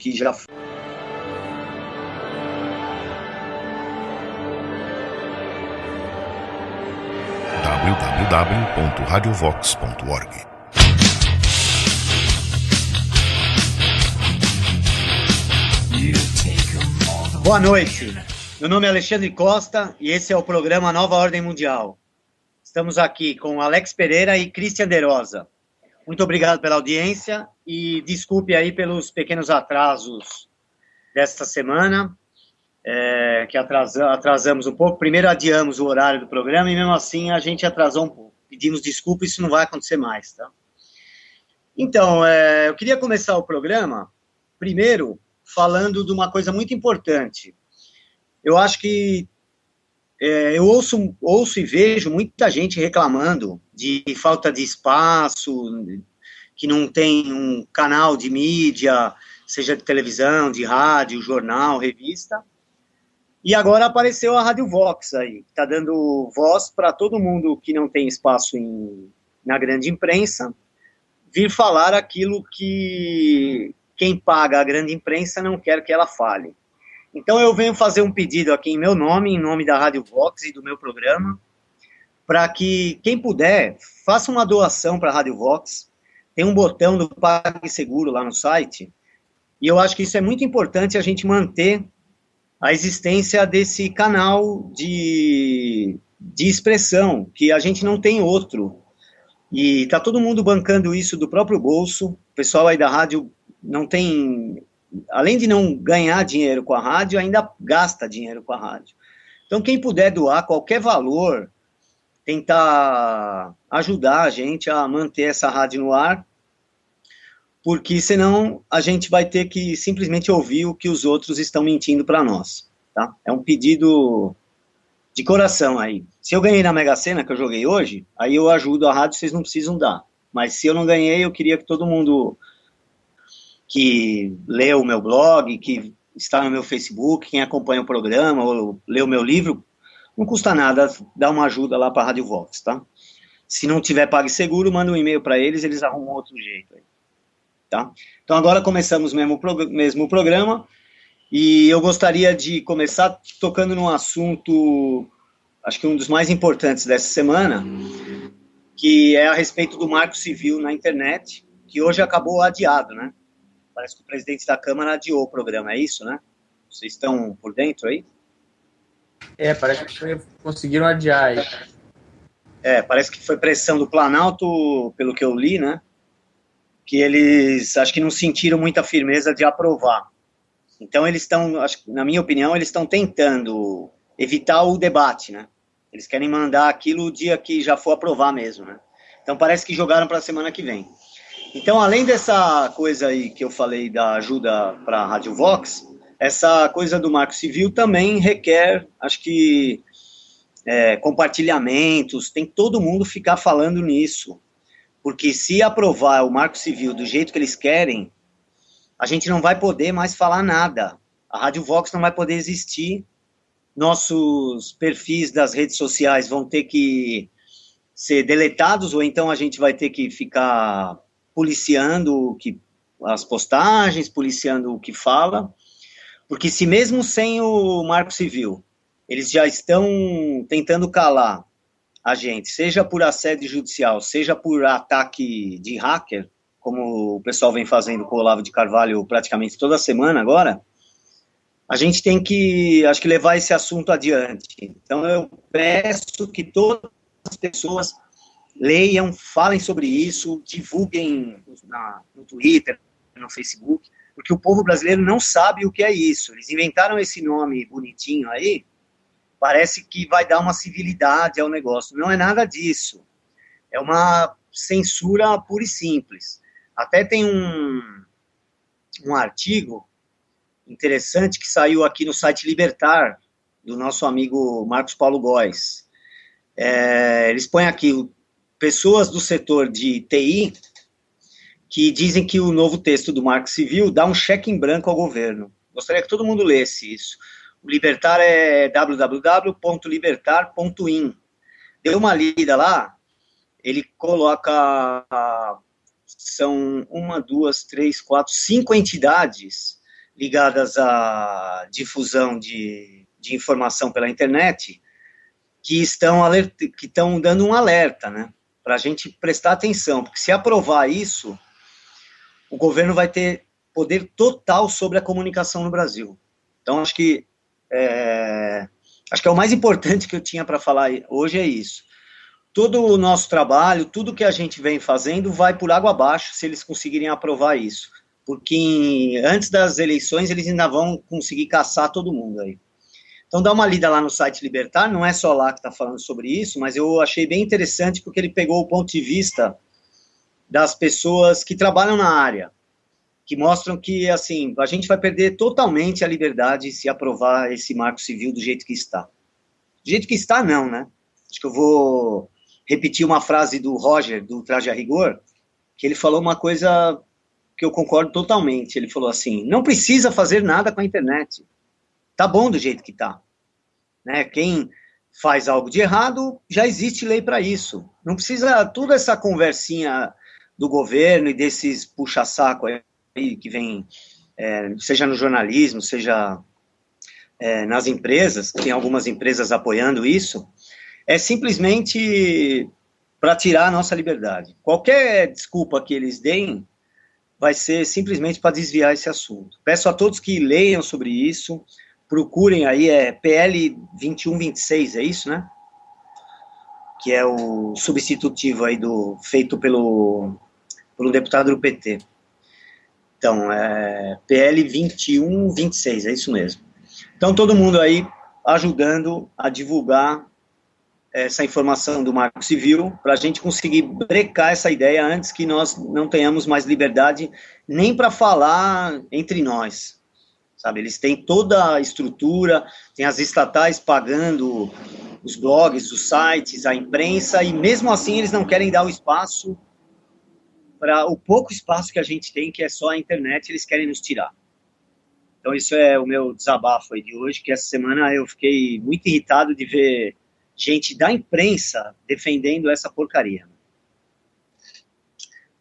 que já www.radiovox.org. Boa noite, meu nome é Alexandre Costa e esse é o programa Nova Ordem Mundial. Estamos aqui com Alex Pereira e Christian De Rosa. Muito obrigado pela audiência e desculpe aí pelos pequenos atrasos desta semana, que atrasamos um pouco. Primeiro adiamos o horário do programa e mesmo assim a gente atrasou um pouco. Pedimos desculpa, isso não vai acontecer mais, tá? Então, eu queria começar o programa, primeiro, falando de uma coisa muito importante. Eu acho que eu ouço e vejo muita gente reclamando de falta de espaço, que não tem um canal de mídia, seja de televisão, de rádio, jornal, revista. E agora apareceu a Rádio Vox aí, que está dando voz para todo mundo que não tem espaço na grande imprensa, vir falar aquilo que quem paga a grande imprensa não quer que ela fale. Então eu venho fazer um pedido aqui em meu nome, em nome da Rádio Vox e do meu programa, para que quem puder, faça uma doação para a Rádio Vox. Tem um botão do PagSeguro lá no site, e eu acho que isso é muito importante a gente manter a existência desse canal de expressão, que a gente não tem outro. E está todo mundo bancando isso do próprio bolso, o pessoal aí da rádio não tem, além de não ganhar dinheiro com a rádio, ainda gasta dinheiro com a rádio. Então, quem puder doar qualquer valor, tentar ajudar a gente a manter essa rádio no ar, porque senão a gente vai ter que simplesmente ouvir o que os outros estão mentindo para nós, tá? É um pedido de coração aí. Se eu ganhei na Mega Sena, que eu joguei hoje, aí eu ajudo a rádio, vocês não precisam dar. Mas se eu não ganhei, eu queria que todo mundo que lê o meu blog, que está no meu Facebook, quem acompanha o programa, ou lê o meu livro, não custa nada dar uma ajuda lá para a Rádio Vox, tá? Se não tiver PagSeguro, manda um e-mail para eles, eles arrumam outro jeito aí, tá? Então agora começamos mesmo o programa, e eu gostaria de começar tocando num assunto, acho que um dos mais importantes dessa semana, que é a respeito do Marco Civil na internet, que hoje acabou adiado, né? Parece que o presidente da Câmara adiou o programa, é isso, né? Vocês estão por dentro aí? Parece que conseguiram adiar aí. Parece que foi pressão do Planalto, pelo que eu li, né? Que eles, acho que não sentiram muita firmeza de aprovar. Então eles estão, na minha opinião, eles estão tentando evitar o debate, né? Eles querem mandar aquilo o dia que já for aprovar mesmo, né? Então parece que jogaram para a semana que vem. Então, além dessa coisa aí que eu falei da ajuda para a Rádio Vox, essa coisa do Marco Civil também requer, acho que, compartilhamentos, tem que todo mundo ficar falando nisso, porque se aprovar o Marco Civil do jeito que eles querem, a gente não vai poder mais falar nada, a Rádio Vox não vai poder existir, nossos perfis das redes sociais vão ter que ser deletados, ou então a gente vai ter que ficar policiando as postagens, policiando o que fala, porque se mesmo sem o Marco Civil, eles já estão tentando calar a gente, seja por assédio judicial, seja por ataque de hacker, como o pessoal vem fazendo com o Olavo de Carvalho praticamente toda semana agora, a gente tem que, acho que, levar esse assunto adiante. Então eu peço que todas as pessoas leiam, falem sobre isso, divulguem no Twitter, no Facebook, porque o povo brasileiro não sabe o que é isso. Eles inventaram esse nome bonitinho aí, parece que vai dar uma civilidade ao negócio. Não é nada disso. É uma censura pura e simples. Até tem um artigo interessante que saiu aqui no site Libertar, do nosso amigo Marcos Paulo Góes. Eles põem aqui pessoas do setor de TI que dizem que o novo texto do Marco Civil dá um cheque em branco ao governo. Gostaria que todo mundo lesse isso. O Libertar é www.libertar.in. Deu uma lida lá, ele coloca, são 1, 2, 3, 4, 5 entidades ligadas à difusão de informação pela internet que estão dando um alerta, né? Para a gente prestar atenção, porque se aprovar isso, o governo vai ter poder total sobre a comunicação no Brasil. Então, acho que é o mais importante que eu tinha para falar hoje é isso. Todo o nosso trabalho, tudo que a gente vem fazendo vai por água abaixo se eles conseguirem aprovar isso, porque antes das eleições eles ainda vão conseguir caçar todo mundo aí. Então dá uma lida lá no site Libertar, não é só lá que está falando sobre isso, mas eu achei bem interessante porque ele pegou o ponto de vista das pessoas que trabalham na área, que mostram que, assim, a gente vai perder totalmente a liberdade se aprovar esse marco civil do jeito que está. Do jeito que está, não, né? Acho que eu vou repetir uma frase do Roger, do Traje a Rigor, que ele falou uma coisa que eu concordo totalmente. Ele falou assim, não precisa fazer nada com a internet. Tá bom do jeito que tá. Né? Quem faz algo de errado, já existe lei para isso. Não precisa toda essa conversinha do governo e desses puxa-saco aí que vem, seja no jornalismo, seja nas empresas, tem algumas empresas apoiando isso, é simplesmente para tirar a nossa liberdade. Qualquer desculpa que eles deem vai ser simplesmente para desviar esse assunto. Peço a todos que leiam sobre isso, procurem aí, PL 2126, é isso, né? Que é o substitutivo aí feito pelo deputado do PT. Então, PL 2126, é isso mesmo. Então, todo mundo aí ajudando a divulgar essa informação do Marco Civil, para a gente conseguir brecar essa ideia antes que nós não tenhamos mais liberdade nem para falar entre nós, sabe? Eles têm toda a estrutura, tem as estatais pagando os blogs, os sites, a imprensa, e mesmo assim eles não querem dar o espaço, para o pouco espaço que a gente tem, que é só a internet, eles querem nos tirar. Então isso é o meu desabafo aí de hoje, que essa semana eu fiquei muito irritado de ver gente da imprensa defendendo essa porcaria.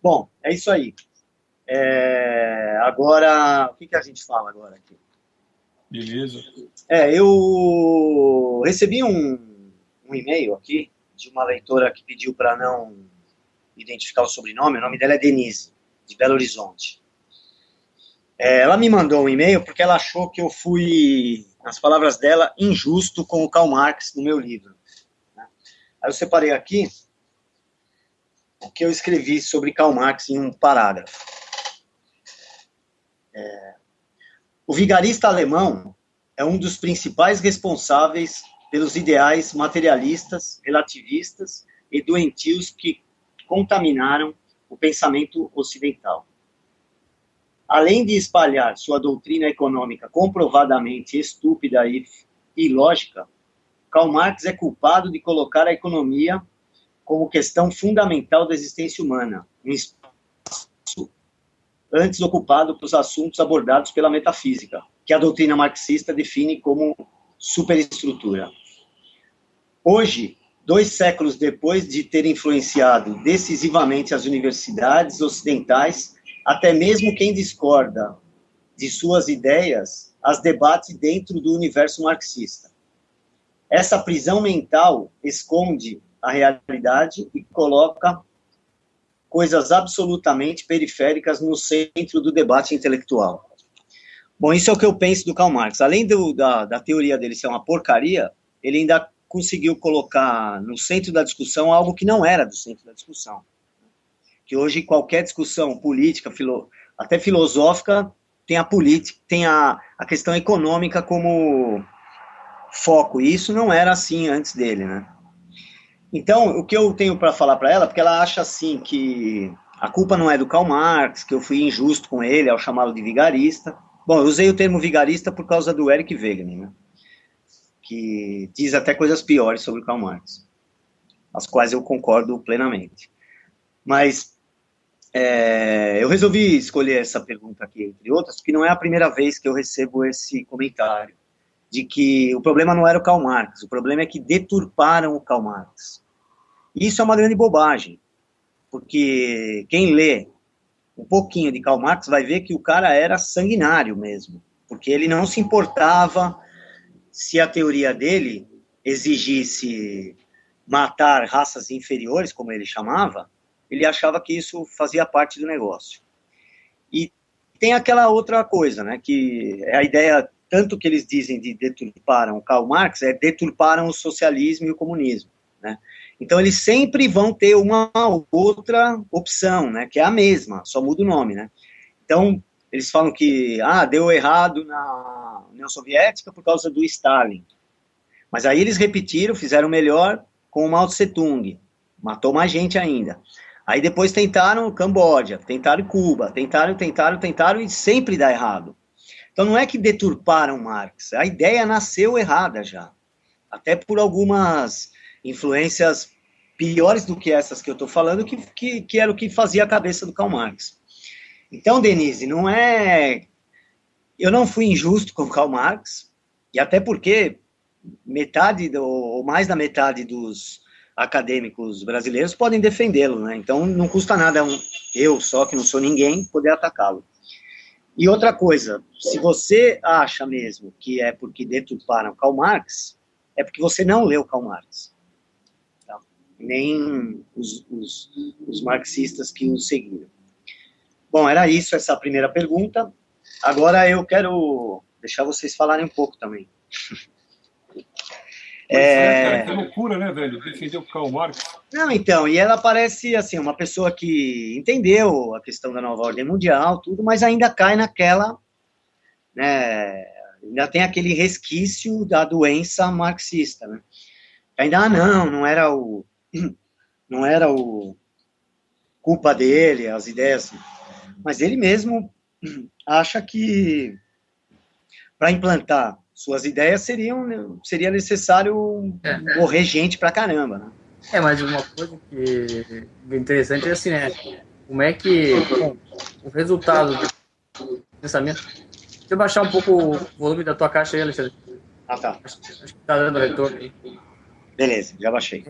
Bom, é isso aí. Agora, o que a gente fala agora aqui? Beleza. Eu recebi um e-mail aqui de uma leitora que pediu para não identificar o sobrenome. O nome dela é Denise, de Belo Horizonte. Ela me mandou um e-mail porque ela achou que eu fui, nas palavras dela, injusto com o Karl Marx no meu livro. Aí eu separei aqui o que eu escrevi sobre Karl Marx em um parágrafo. O vigarista alemão é um dos principais responsáveis pelos ideais materialistas, relativistas e doentios que contaminaram o pensamento ocidental. Além de espalhar sua doutrina econômica comprovadamente estúpida e ilógica, Karl Marx é culpado de colocar a economia como questão fundamental da existência humana, um espaço antes ocupado pelos assuntos abordados pela metafísica, que a doutrina marxista define como superestrutura. Hoje, 2 séculos depois de ter influenciado decisivamente as universidades ocidentais, até mesmo quem discorda de suas ideias as debate dentro do universo marxista. Essa prisão mental esconde a realidade e coloca coisas absolutamente periféricas no centro do debate intelectual. Bom, isso é o que eu penso do Karl Marx. Além da teoria dele ser uma porcaria, ele ainda conseguiu colocar no centro da discussão algo que não era do centro da discussão. Que hoje qualquer discussão política, até filosófica, tem a política, tem a questão econômica como foco, e isso não era assim antes dele, né? Então, o que eu tenho para falar para ela, porque ela acha assim que a culpa não é do Karl Marx, que eu fui injusto com ele ao chamá-lo de vigarista. Bom, eu usei o termo vigarista por causa do Eric Wegener, né? Que diz até coisas piores sobre o Karl Marx, as quais eu concordo plenamente. Mas eu resolvi escolher essa pergunta aqui, entre outras, porque não é a primeira vez que eu recebo esse comentário, de que o problema não era o Karl Marx, o problema é que deturparam o Karl Marx. E isso é uma grande bobagem, porque quem lê um pouquinho de Karl Marx vai ver que o cara era sanguinário mesmo. porque ele não se importava se a teoria dele exigisse matar raças inferiores, como ele chamava, ele achava que isso fazia parte do negócio. E tem aquela outra coisa, né, que é a ideia, tanto que eles dizem de deturparam o Karl Marx, deturparam o socialismo e o comunismo, né? Então, eles sempre vão ter uma outra opção, né, que é a mesma, só muda o nome, né? Então, eles falam que, deu errado na União Soviética por causa do Stalin. Mas aí eles repetiram, fizeram melhor com o Mao Tse-tung, matou mais gente ainda. Aí depois tentaram Camboja, tentaram Cuba, tentaram e sempre dá errado. Então não é que deturparam Marx, a ideia nasceu errada já, até por algumas influências piores do que essas que eu estou falando, que era o que fazia a cabeça do Karl Marx. Então, Denise, eu não fui injusto com o Karl Marx, e até porque ou mais da metade dos acadêmicos brasileiros podem defendê-lo, né? Então não custa nada eu só, que não sou ninguém, poder atacá-lo. E outra coisa, se você acha mesmo que é porque deturparam Karl Marx, é porque você não leu Karl Marx. Tá? Nem os marxistas que o seguiram. Bom, era isso, essa primeira pergunta. Agora eu quero deixar vocês falarem um pouco também. Cara, que loucura, né, velho? Defender o Karl Marx. Não, então, e ela parece, assim, uma pessoa que entendeu a questão da nova ordem mundial, tudo, mas ainda cai naquela, né, ainda tem aquele resquício da doença marxista, né? Ainda, não era o culpa dele, as ideias, mas ele mesmo acha que para implantar suas ideias seria necessário morrer gente pra caramba, né? Mas uma coisa que é interessante é assim, né? Como é que o resultado do pensamento... Deixa eu baixar um pouco o volume da tua caixa aí, Alexandre. Tá. Acho que tá dando retorno aí. Beleza, já baixei.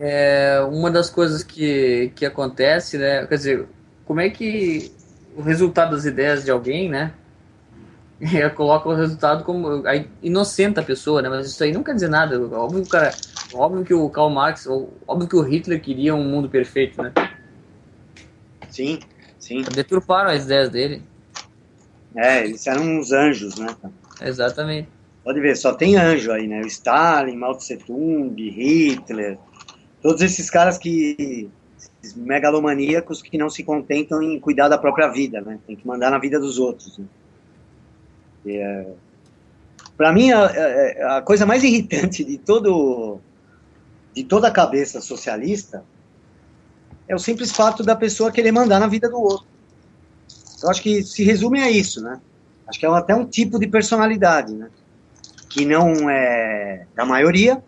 Uma das coisas que acontece, né? Quer dizer, como é que o resultado das ideias de alguém, né? Coloca o resultado como aí inocenta a pessoa, né? Mas isso aí não quer dizer nada. Óbvio que o Karl Marx, óbvio que o Hitler queria um mundo perfeito, né? Sim. Deturparam as ideias dele. Eles eram uns anjos, né? Exatamente. Pode ver, só tem anjo aí, né? O Stalin, Mao Tse-tung, Hitler, todos esses caras esses megalomaníacos que não se contentam em cuidar da própria vida, né? Tem que mandar na vida dos outros, né? Para mim, a coisa mais irritante de toda a cabeça socialista é o simples fato da pessoa querer mandar na vida do outro. Eu acho que se resume a isso, né? Acho que é até um tipo de personalidade, né? Que não é da maioria,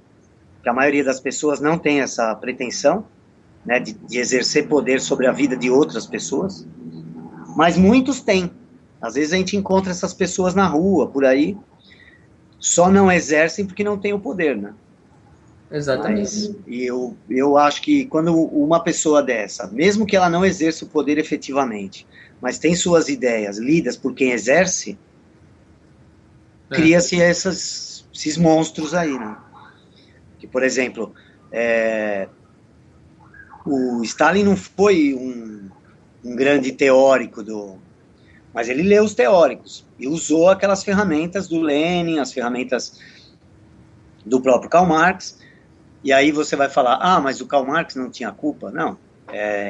que a maioria das pessoas não tem essa pretensão, né, de exercer poder sobre a vida de outras pessoas, mas muitos têm. Às vezes a gente encontra essas pessoas na rua, por aí, só não exercem porque não têm o poder, né? Exatamente. E eu acho que quando uma pessoa dessa, mesmo que ela não exerça o poder efetivamente, mas tem suas ideias lidas por quem exerce, cria-se esses monstros aí, né? Que, por exemplo, o Stalin não foi um grande teórico mas ele leu os teóricos e usou aquelas ferramentas do Lenin, as ferramentas do próprio Karl Marx, e aí você vai falar, mas o Karl Marx não tinha culpa? Não,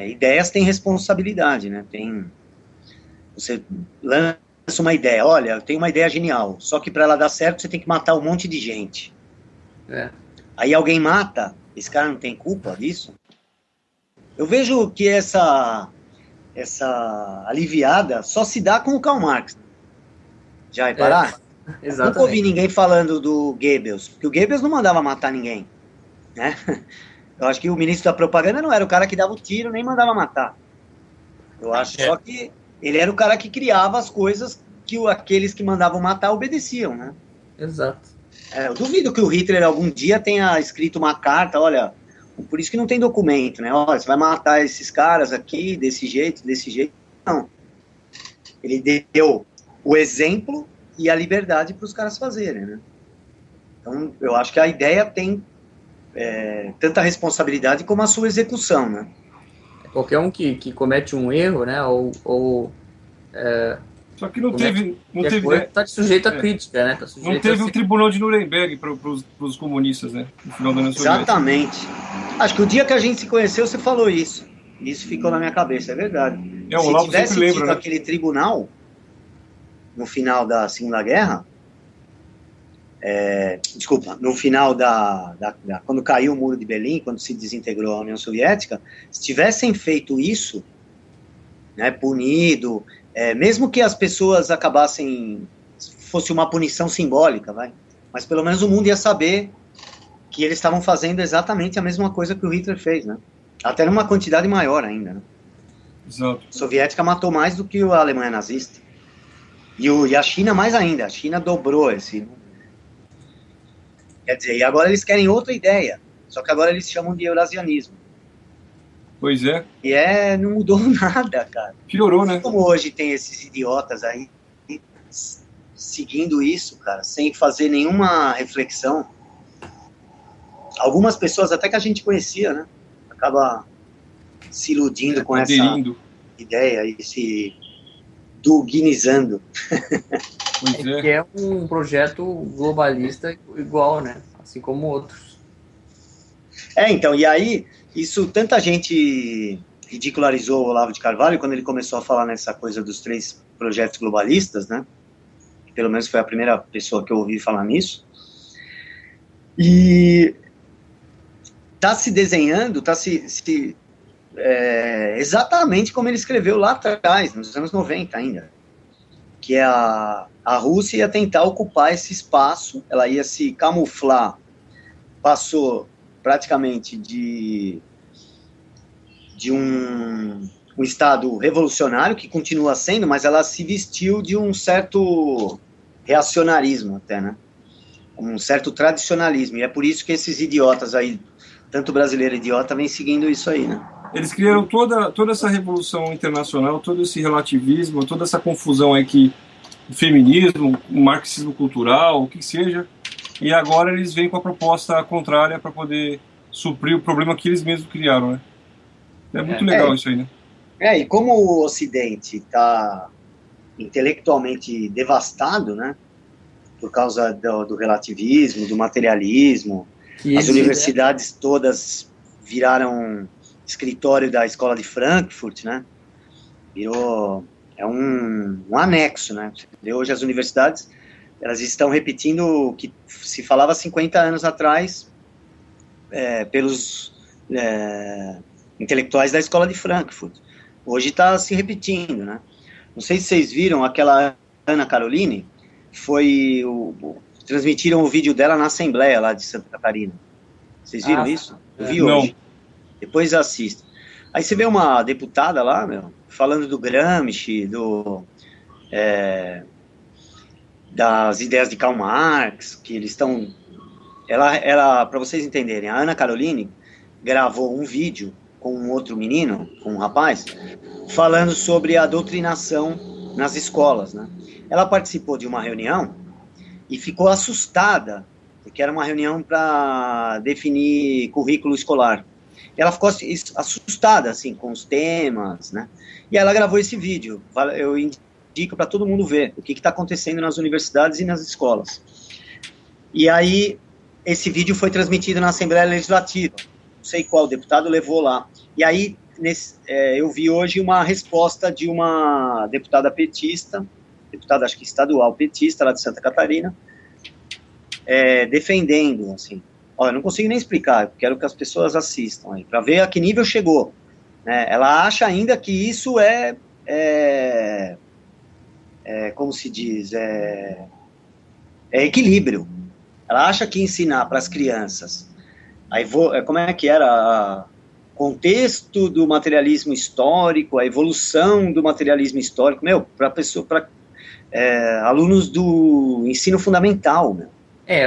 ideias têm responsabilidade, né? Você lança uma ideia, olha, eu tenho uma ideia genial, só que para ela dar certo você tem que matar um monte de gente. Aí alguém mata, esse cara não tem culpa disso? Eu vejo que essa aliviada só se dá com o Karl Marx. Já repararam? Exatamente. Nunca ouvi ninguém falando do Goebbels, porque o Goebbels não mandava matar ninguém, né? Eu acho que o ministro da propaganda não era o cara que dava o tiro, nem mandava matar. Eu acho só que ele era o cara que criava as coisas que aqueles que mandavam matar obedeciam, né? Exato. Eu duvido que o Hitler algum dia tenha escrito uma carta, olha, por isso que não tem documento, né? Olha, você vai matar esses caras aqui, desse jeito. Não. Ele deu o exemplo e a liberdade para os caras fazerem, né? Então, eu acho que a ideia tem tanta responsabilidade como a sua execução, né? Qualquer um que comete um erro, né, Só que não teve, tá sujeito a crítica, né? Tá sujeito não teve o tribunal de Nuremberg para os comunistas, né? No final da União Soviética. Exatamente. Acho que o dia que a gente se conheceu, você falou isso. Isso ficou na minha cabeça, é verdade. O Se Olavo tivesse sempre tido lembra, né? aquele tribunal no final da Segunda Guerra, desculpa, no final quando caiu o Muro de Berlim, quando se desintegrou a União Soviética, se tivessem feito isso, né, punido, mesmo que as pessoas acabassem, fosse uma punição simbólica, mas pelo menos o mundo ia saber que eles estavam fazendo exatamente a mesma coisa que o Hitler fez, né? Até numa quantidade maior ainda, né? Exato. A soviética matou mais do que a Alemanha nazista. E a China mais ainda. A China dobrou esse. Quer dizer, e agora eles querem outra ideia. Só que agora eles chamam de eurasianismo. Pois é. E não mudou nada, cara. Piorou, né? Como hoje tem esses idiotas aí seguindo isso, cara, sem fazer nenhuma reflexão. Algumas pessoas até que a gente conhecia, né? Acaba se iludindo com aderindo. Essa ideia e se duguinizando. Pois é. Que é um projeto globalista igual, né? Assim como outros. Então, e aí, isso, tanta gente ridicularizou o Olavo de Carvalho quando ele começou a falar nessa coisa dos 3 projetos globalistas, né? Pelo menos foi a primeira pessoa que eu ouvi falar nisso. E está se desenhando, exatamente como ele escreveu lá atrás, nos anos 90 ainda, que a Rússia ia tentar ocupar esse espaço, ela ia se camuflar, passou praticamente de um Estado revolucionário, que continua sendo, mas ela se vestiu de um certo reacionarismo até, né? Um certo tradicionalismo, e é por isso que esses idiotas aí, tanto brasileiro idiota, vem seguindo isso aí, né? Eles criaram toda essa revolução internacional, todo esse relativismo, toda essa confusão aí que o feminismo, o marxismo cultural, o que seja, e agora eles vêm com a proposta contrária para poder suprir o problema que eles mesmos criaram, né? É muito legal isso aí, né? E como o Ocidente está intelectualmente devastado, né? Por causa do relativismo, do materialismo, as universidades todas viraram escritório da Escola de Frankfurt, né? Virou um anexo, né? Hoje as universidades, elas estão repetindo o que se falava 50 anos atrás pelos intelectuais da Escola de Frankfurt. Hoje está se repetindo, né? Não sei se vocês viram aquela Ana Caroline, transmitiram o vídeo dela na Assembleia lá de Santa Catarina. Vocês viram isso? Eu vi hoje. Depois assista. Aí você vê uma deputada lá, falando do Gramsci, das ideias de Karl Marx, que eles estão... Ela, para vocês entenderem, a Ana Caroline gravou um vídeo com um outro menino, com um rapaz, falando sobre a doutrinação nas escolas, né? Ela participou de uma reunião e ficou assustada, porque era uma reunião para definir currículo escolar. Ela ficou assustada, assim, com os temas, né? E ela gravou esse vídeo. Eu indico para todo mundo ver o que está acontecendo nas universidades e nas escolas. E aí, esse vídeo foi transmitido na Assembleia Legislativa. Não sei qual deputado levou lá. E aí, eu vi hoje uma resposta de uma deputada petista, deputada, acho que estadual petista, lá de Santa Catarina, defendendo, assim. Eu não consigo nem explicar, eu quero que as pessoas assistam aí, para ver a que nível chegou, né? Ela acha ainda que isso como se diz, equilíbrio. Ela acha que ensinar para as crianças, como é que era, contexto do materialismo histórico, a evolução do materialismo histórico, para alunos do ensino fundamental,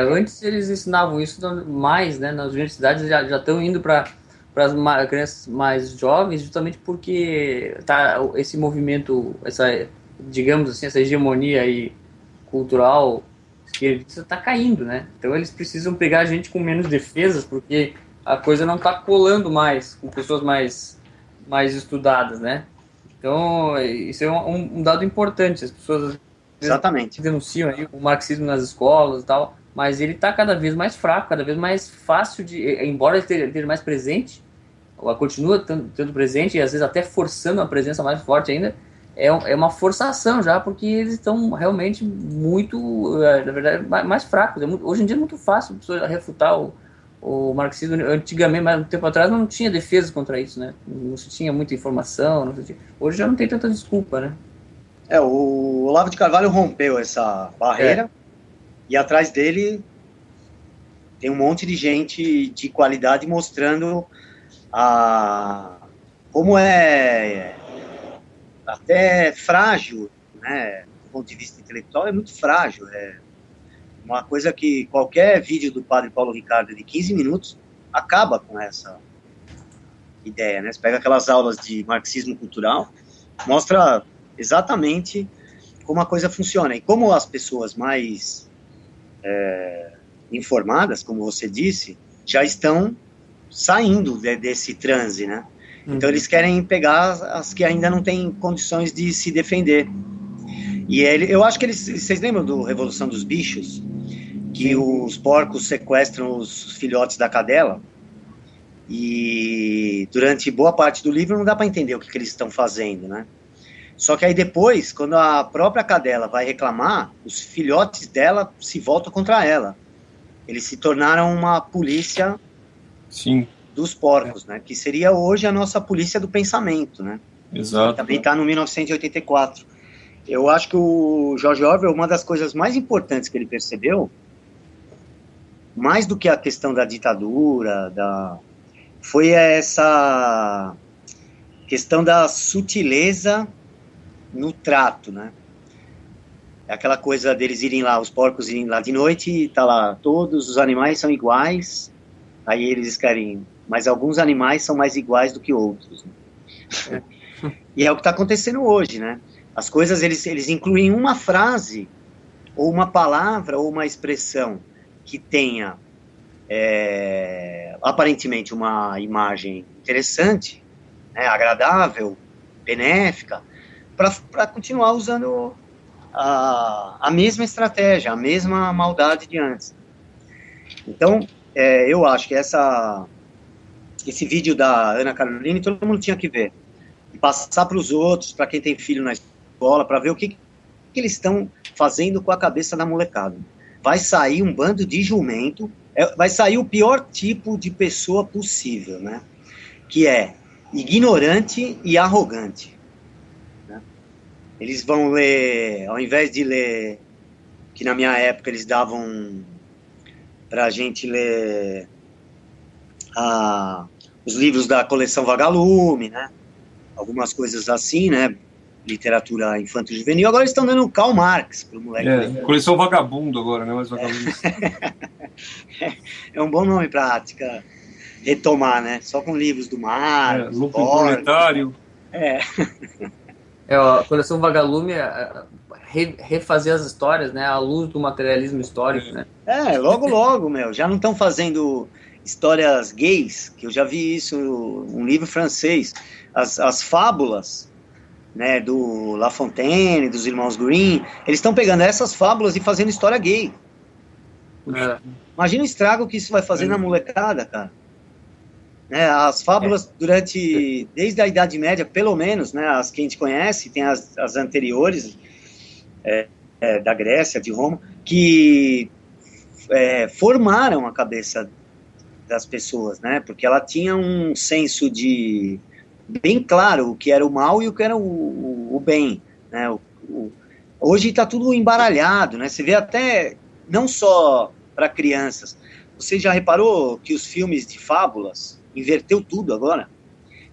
antes eles ensinavam isso mais, né? Nas universidades já estão indo para as crianças mais jovens, justamente porque tá esse movimento, digamos assim, essa hegemonia aí cultural esquerdista está caindo, né? Então eles precisam pegar a gente com menos defesas, porque a coisa não está colando mais com pessoas mais estudadas, né? Então isso é um dado importante. As pessoas Exatamente. denunciam aí o marxismo nas escolas e tal, mas ele está cada vez mais fraco, cada vez mais fácil de, embora ele esteja mais presente, ou continua tendo presente e às vezes até forçando uma presença mais forte ainda, é uma forçação já, porque eles estão realmente muito, na verdade, mais fracos. Hoje em dia é muito fácil a pessoa refutar o marxismo. Antigamente, mais um tempo atrás, não tinha defesa contra isso, né? Não se tinha muita informação. Hoje já não tem tanta desculpa, né? O Olavo de Carvalho rompeu essa barreira e atrás dele tem um monte de gente de qualidade mostrando como é até frágil, né? Do ponto de vista intelectual, é muito frágil. É uma coisa que qualquer vídeo do padre Paulo Ricardo de 15 minutos acaba com essa ideia, né? Você pega aquelas aulas de marxismo cultural, mostra exatamente como a coisa funciona e como as pessoas mais informadas, como você disse, já estão saindo desse transe, né? Então eles querem pegar as que ainda não têm condições de se defender. E eu acho que vocês lembram do Revolução dos Bichos? Que os porcos sequestram os filhotes da cadela? E durante boa parte do livro não dá para entender o que eles estão fazendo, né? Só que aí depois, quando a própria cadela vai reclamar, os filhotes dela se voltam contra ela. Eles se tornaram uma polícia dos porcos, né? Que seria hoje a nossa polícia do pensamento, né? Exato. Também está no 1984. Eu acho que o George Orwell, uma das coisas mais importantes que ele percebeu, mais do que a questão da ditadura, foi essa questão da sutileza no trato, né? É aquela coisa deles irem lá, os porcos irem lá de noite e tá lá, todos os animais são iguais, aí eles querem, mas alguns animais são mais iguais do que outros, né? E é o que está acontecendo hoje, né? As coisas, eles incluem uma frase, ou uma palavra, ou uma expressão que tenha aparentemente uma imagem interessante, né, agradável, benéfica, para continuar usando a mesma estratégia, a mesma maldade de antes. Então, eu acho que esse vídeo da Ana Carolina todo mundo tinha que ver, e passar para os outros, para quem tem filho na escola, para ver o que eles estão fazendo com a cabeça da molecada. Vai sair um bando de jumento, vai sair o pior tipo de pessoa possível, né? Que é ignorante e arrogante. Né? Eles vão ler, ao invés de ler, que na minha época eles davam pra gente ler os livros da coleção Vagalume, né? Algumas coisas assim, né? Literatura infanto-juvenil. Agora eles estão dando Karl Marx pro moleque. Coleção Vagabundo agora, né? Mas Vagabundo. É um bom nome pra Ática retomar, né? Só com livros do mar. Lucro Proletário. A coleção Vagalume refazer as histórias, né? À luz do materialismo histórico, né? Logo, meu. Já não estão fazendo histórias gays, que eu já vi isso, um livro francês. As fábulas, né, do La Fontaine, dos irmãos Grimm, eles estão pegando essas fábulas e fazendo história gay. Imagina o estrago que isso vai fazer na molecada, cara. As fábulas desde a Idade Média, pelo menos, né, as que a gente conhece, tem as anteriores, da Grécia, de Roma, que formaram a cabeça das pessoas, né, porque ela tinha um senso de bem claro o que era o mal e o que era o bem, né? Hoje está tudo embaralhado, né? Você vê até, não só para crianças, você já reparou que os filmes de fábulas inverteu tudo agora?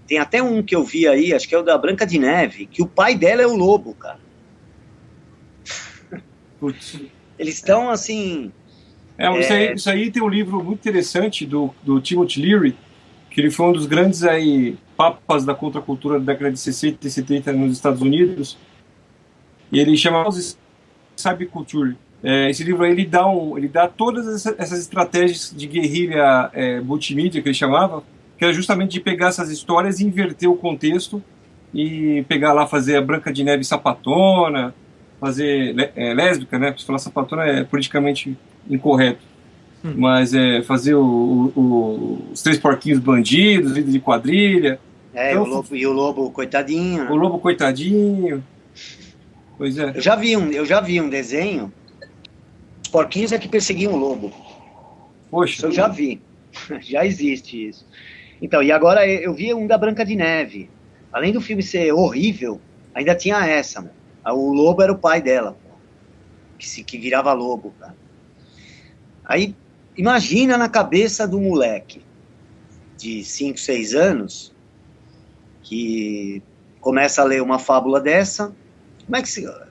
Tem até um que eu vi aí, acho que é o da Branca de Neve, que o pai dela é o lobo, cara. Putz. Eles estão assim... Isso aí tem um livro muito interessante do Timothy Leary, que ele foi um dos grandes papas da contracultura da década de 60 e 70 nos Estados Unidos, e ele chama Cyberculture. Esse livro aí, ele dá todas essas estratégias de guerrilha multimídia, que ele chamava, que era justamente de pegar essas histórias e inverter o contexto e pegar lá, fazer a Branca de Neve sapatona, fazer lésbica, né? Porque falar sapatona é politicamente incorreto. Mas fazer os Três Porquinhos Bandidos, líder de quadrilha. Então, o lobo coitadinho. Né? O lobo coitadinho. Pois é. Eu já vi um desenho. Os porquinhos é que perseguiam o lobo. Poxa. Isso eu já vi. Já existe isso. Então, e agora eu vi um da Branca de Neve. Além do filme ser horrível, ainda tinha essa. Mano. O lobo era o pai dela. Que virava lobo, cara. Aí, imagina na cabeça do moleque de 5, 6 anos que começa a ler uma fábula dessa.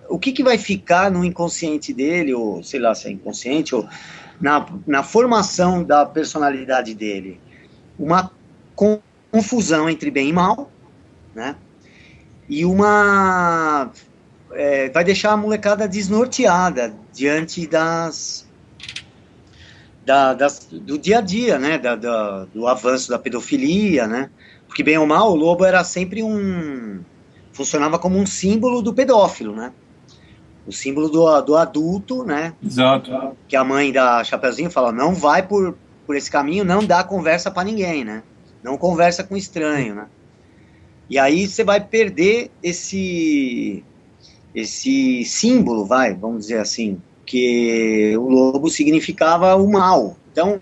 O que vai ficar no inconsciente dele, ou sei lá se é inconsciente, ou na formação da personalidade dele? Uma confusão entre bem e mal, né? E vai deixar a molecada desnorteada diante do dia a dia, né? Do avanço da pedofilia, né? Porque bem ou mal, o lobo era sempre funcionava como um símbolo do pedófilo, né? O símbolo do adulto, né? Exato. Que a mãe da Chapeuzinho fala, não vai por esse caminho, não dá conversa para ninguém, né? Não conversa com estranho, né? E aí você vai perder esse símbolo, vamos dizer assim, que o lobo significava o mal. Então,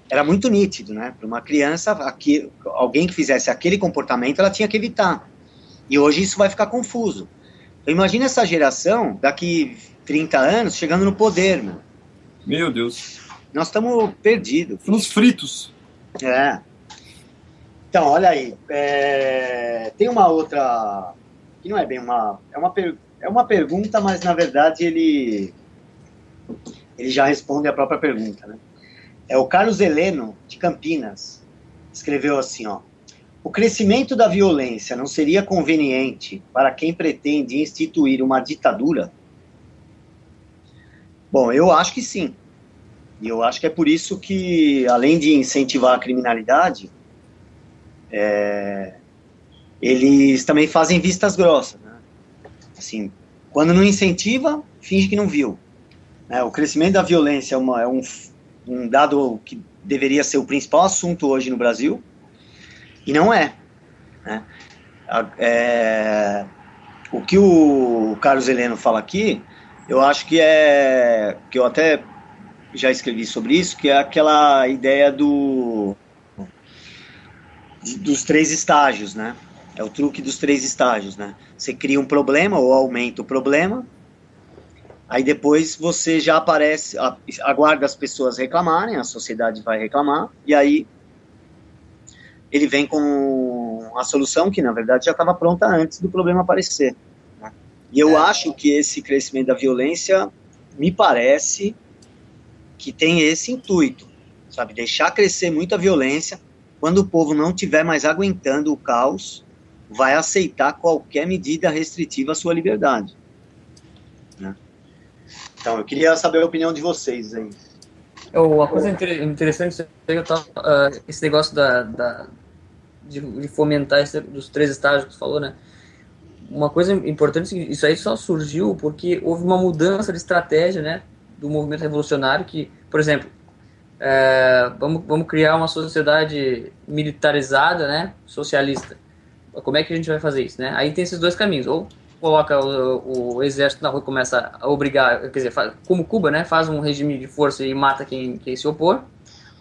era muito nítido, né? Para uma criança, alguém que fizesse aquele comportamento, ela tinha que evitar. E hoje isso vai ficar confuso. Então, imagina essa geração, daqui 30 anos, chegando no poder, meu. Meu Deus. Nós estamos perdidos. Nos fritos. Então, olha aí. Tem uma outra... que não é bem uma... É uma pergunta, mas, na verdade, ele já responde a própria pergunta, né? O Carlos Heleno, de Campinas, escreveu assim, ó. O crescimento da violência não seria conveniente para quem pretende instituir uma ditadura? Bom, eu acho que sim. E eu acho que é por isso que, além de incentivar a criminalidade, eles também fazem vistas grossas, né? Assim, quando não incentiva, finge que não viu. O crescimento da violência é um dado que deveria ser o principal assunto hoje no Brasil, e não é, né? O que o Carlos Heleno fala aqui, eu acho que que eu até já escrevi sobre isso, que é aquela ideia dos 3 estágios, né? É o truque dos 3 estágios, né? Você cria um problema ou aumenta o problema, aí depois você já aparece, aguarda as pessoas reclamarem, a sociedade vai reclamar, e aí ele vem com a solução que, na verdade, já estava pronta antes do problema aparecer, né? E eu acho que esse crescimento da violência, me parece que tem esse intuito, sabe? Deixar crescer muito a violência, quando o povo não estiver mais aguentando o caos, vai aceitar qualquer medida restritiva à sua liberdade, né? Então, eu queria saber a opinião de vocês aí. Uma coisa interessante, esse negócio de fomentar dos 3 estágios que você falou, né? Uma coisa importante, isso aí só surgiu porque houve uma mudança de estratégia, né, do movimento revolucionário que, por exemplo, vamos criar uma sociedade militarizada, né, socialista. Como é que a gente vai fazer isso, né? Aí tem esses 2 caminhos, ou coloca o exército na rua e começa a obrigar, quer dizer, como Cuba, né, faz um regime de força e mata quem se opor,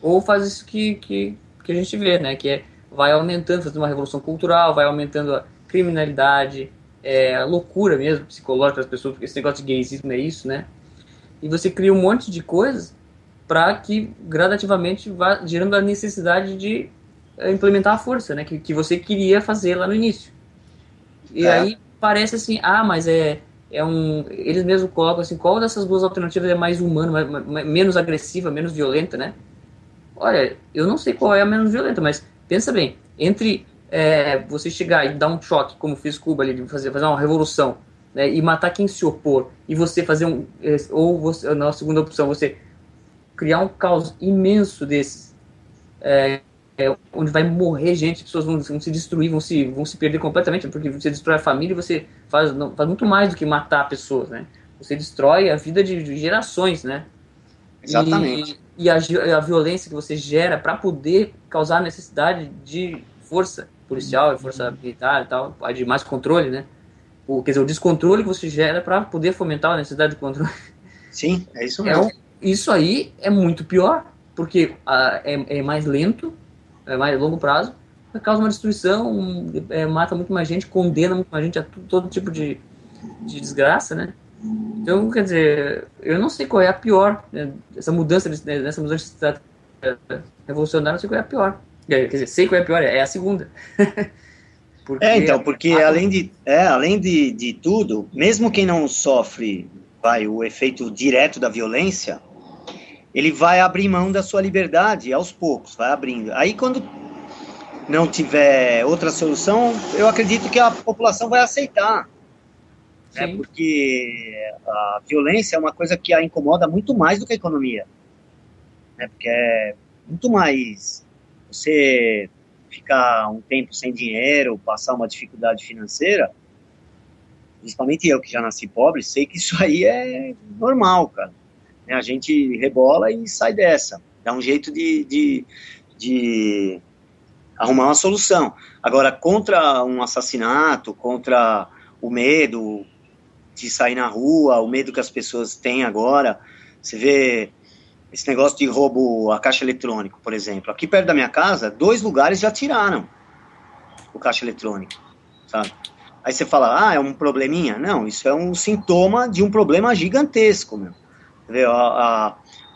ou faz isso que a gente vê, né, que vai aumentando, fazendo uma revolução cultural, vai aumentando a criminalidade, a loucura mesmo, psicológica das pessoas, porque esse negócio de gaysismo é isso, né, e você cria um monte de coisas para que gradativamente vá gerando a necessidade de implementar a força, né, que você queria fazer lá no início. E aí parece assim, mas eles mesmos colocam assim, qual dessas 2 alternativas é mais humana, menos agressiva, menos violenta, né? Olha, eu não sei qual é a menos violenta, mas pensa bem, entre você chegar e dar um choque, como fez Cuba ali, de fazer uma revolução, né, e matar quem se opor, e você fazer ou você, na segunda opção, você criar um caos imenso desses, onde vai morrer gente, pessoas vão se destruir, vão se perder completamente, porque você destrói a família e você faz muito mais do que matar pessoas, né? Você destrói a vida de gerações, né? Exatamente. E a violência que você gera para poder causar a necessidade de força policial e força militar e tal, de mais controle, né? Quer dizer, o descontrole que você gera para poder fomentar a necessidade de controle. Sim, é isso mesmo. Isso aí é muito pior, porque é mais lento, é mais longo prazo, causa uma destruição, mata muito mais gente, condena muito mais gente a todo tipo de desgraça, né? Então, quer dizer, eu não sei qual é a pior, né? Essa mudança de revolucionária, não sei qual é a pior. Quer dizer, sei qual é a pior, é a segunda. Porque além de tudo, mesmo quem não sofre o efeito direto da violência, ele vai abrir mão da sua liberdade aos poucos, vai abrindo. Aí, quando não tiver outra solução, eu acredito que a população vai aceitar. Né? Porque a violência é uma coisa que a incomoda muito mais do que a economia. Né? Porque é muito mais você ficar um tempo sem dinheiro, passar uma dificuldade financeira, principalmente eu que já nasci pobre, sei que isso aí é normal, cara. A gente rebola e sai dessa, dá um jeito de arrumar uma solução. Agora, contra um assassinato, contra o medo de sair na rua, o medo que as pessoas têm agora, você vê esse negócio de roubo a caixa eletrônico, por exemplo. Aqui perto da minha casa, 2 lugares já tiraram o caixa eletrônico, sabe? Aí você fala, é um probleminha? Não, isso é um sintoma de um problema gigantesco, meu.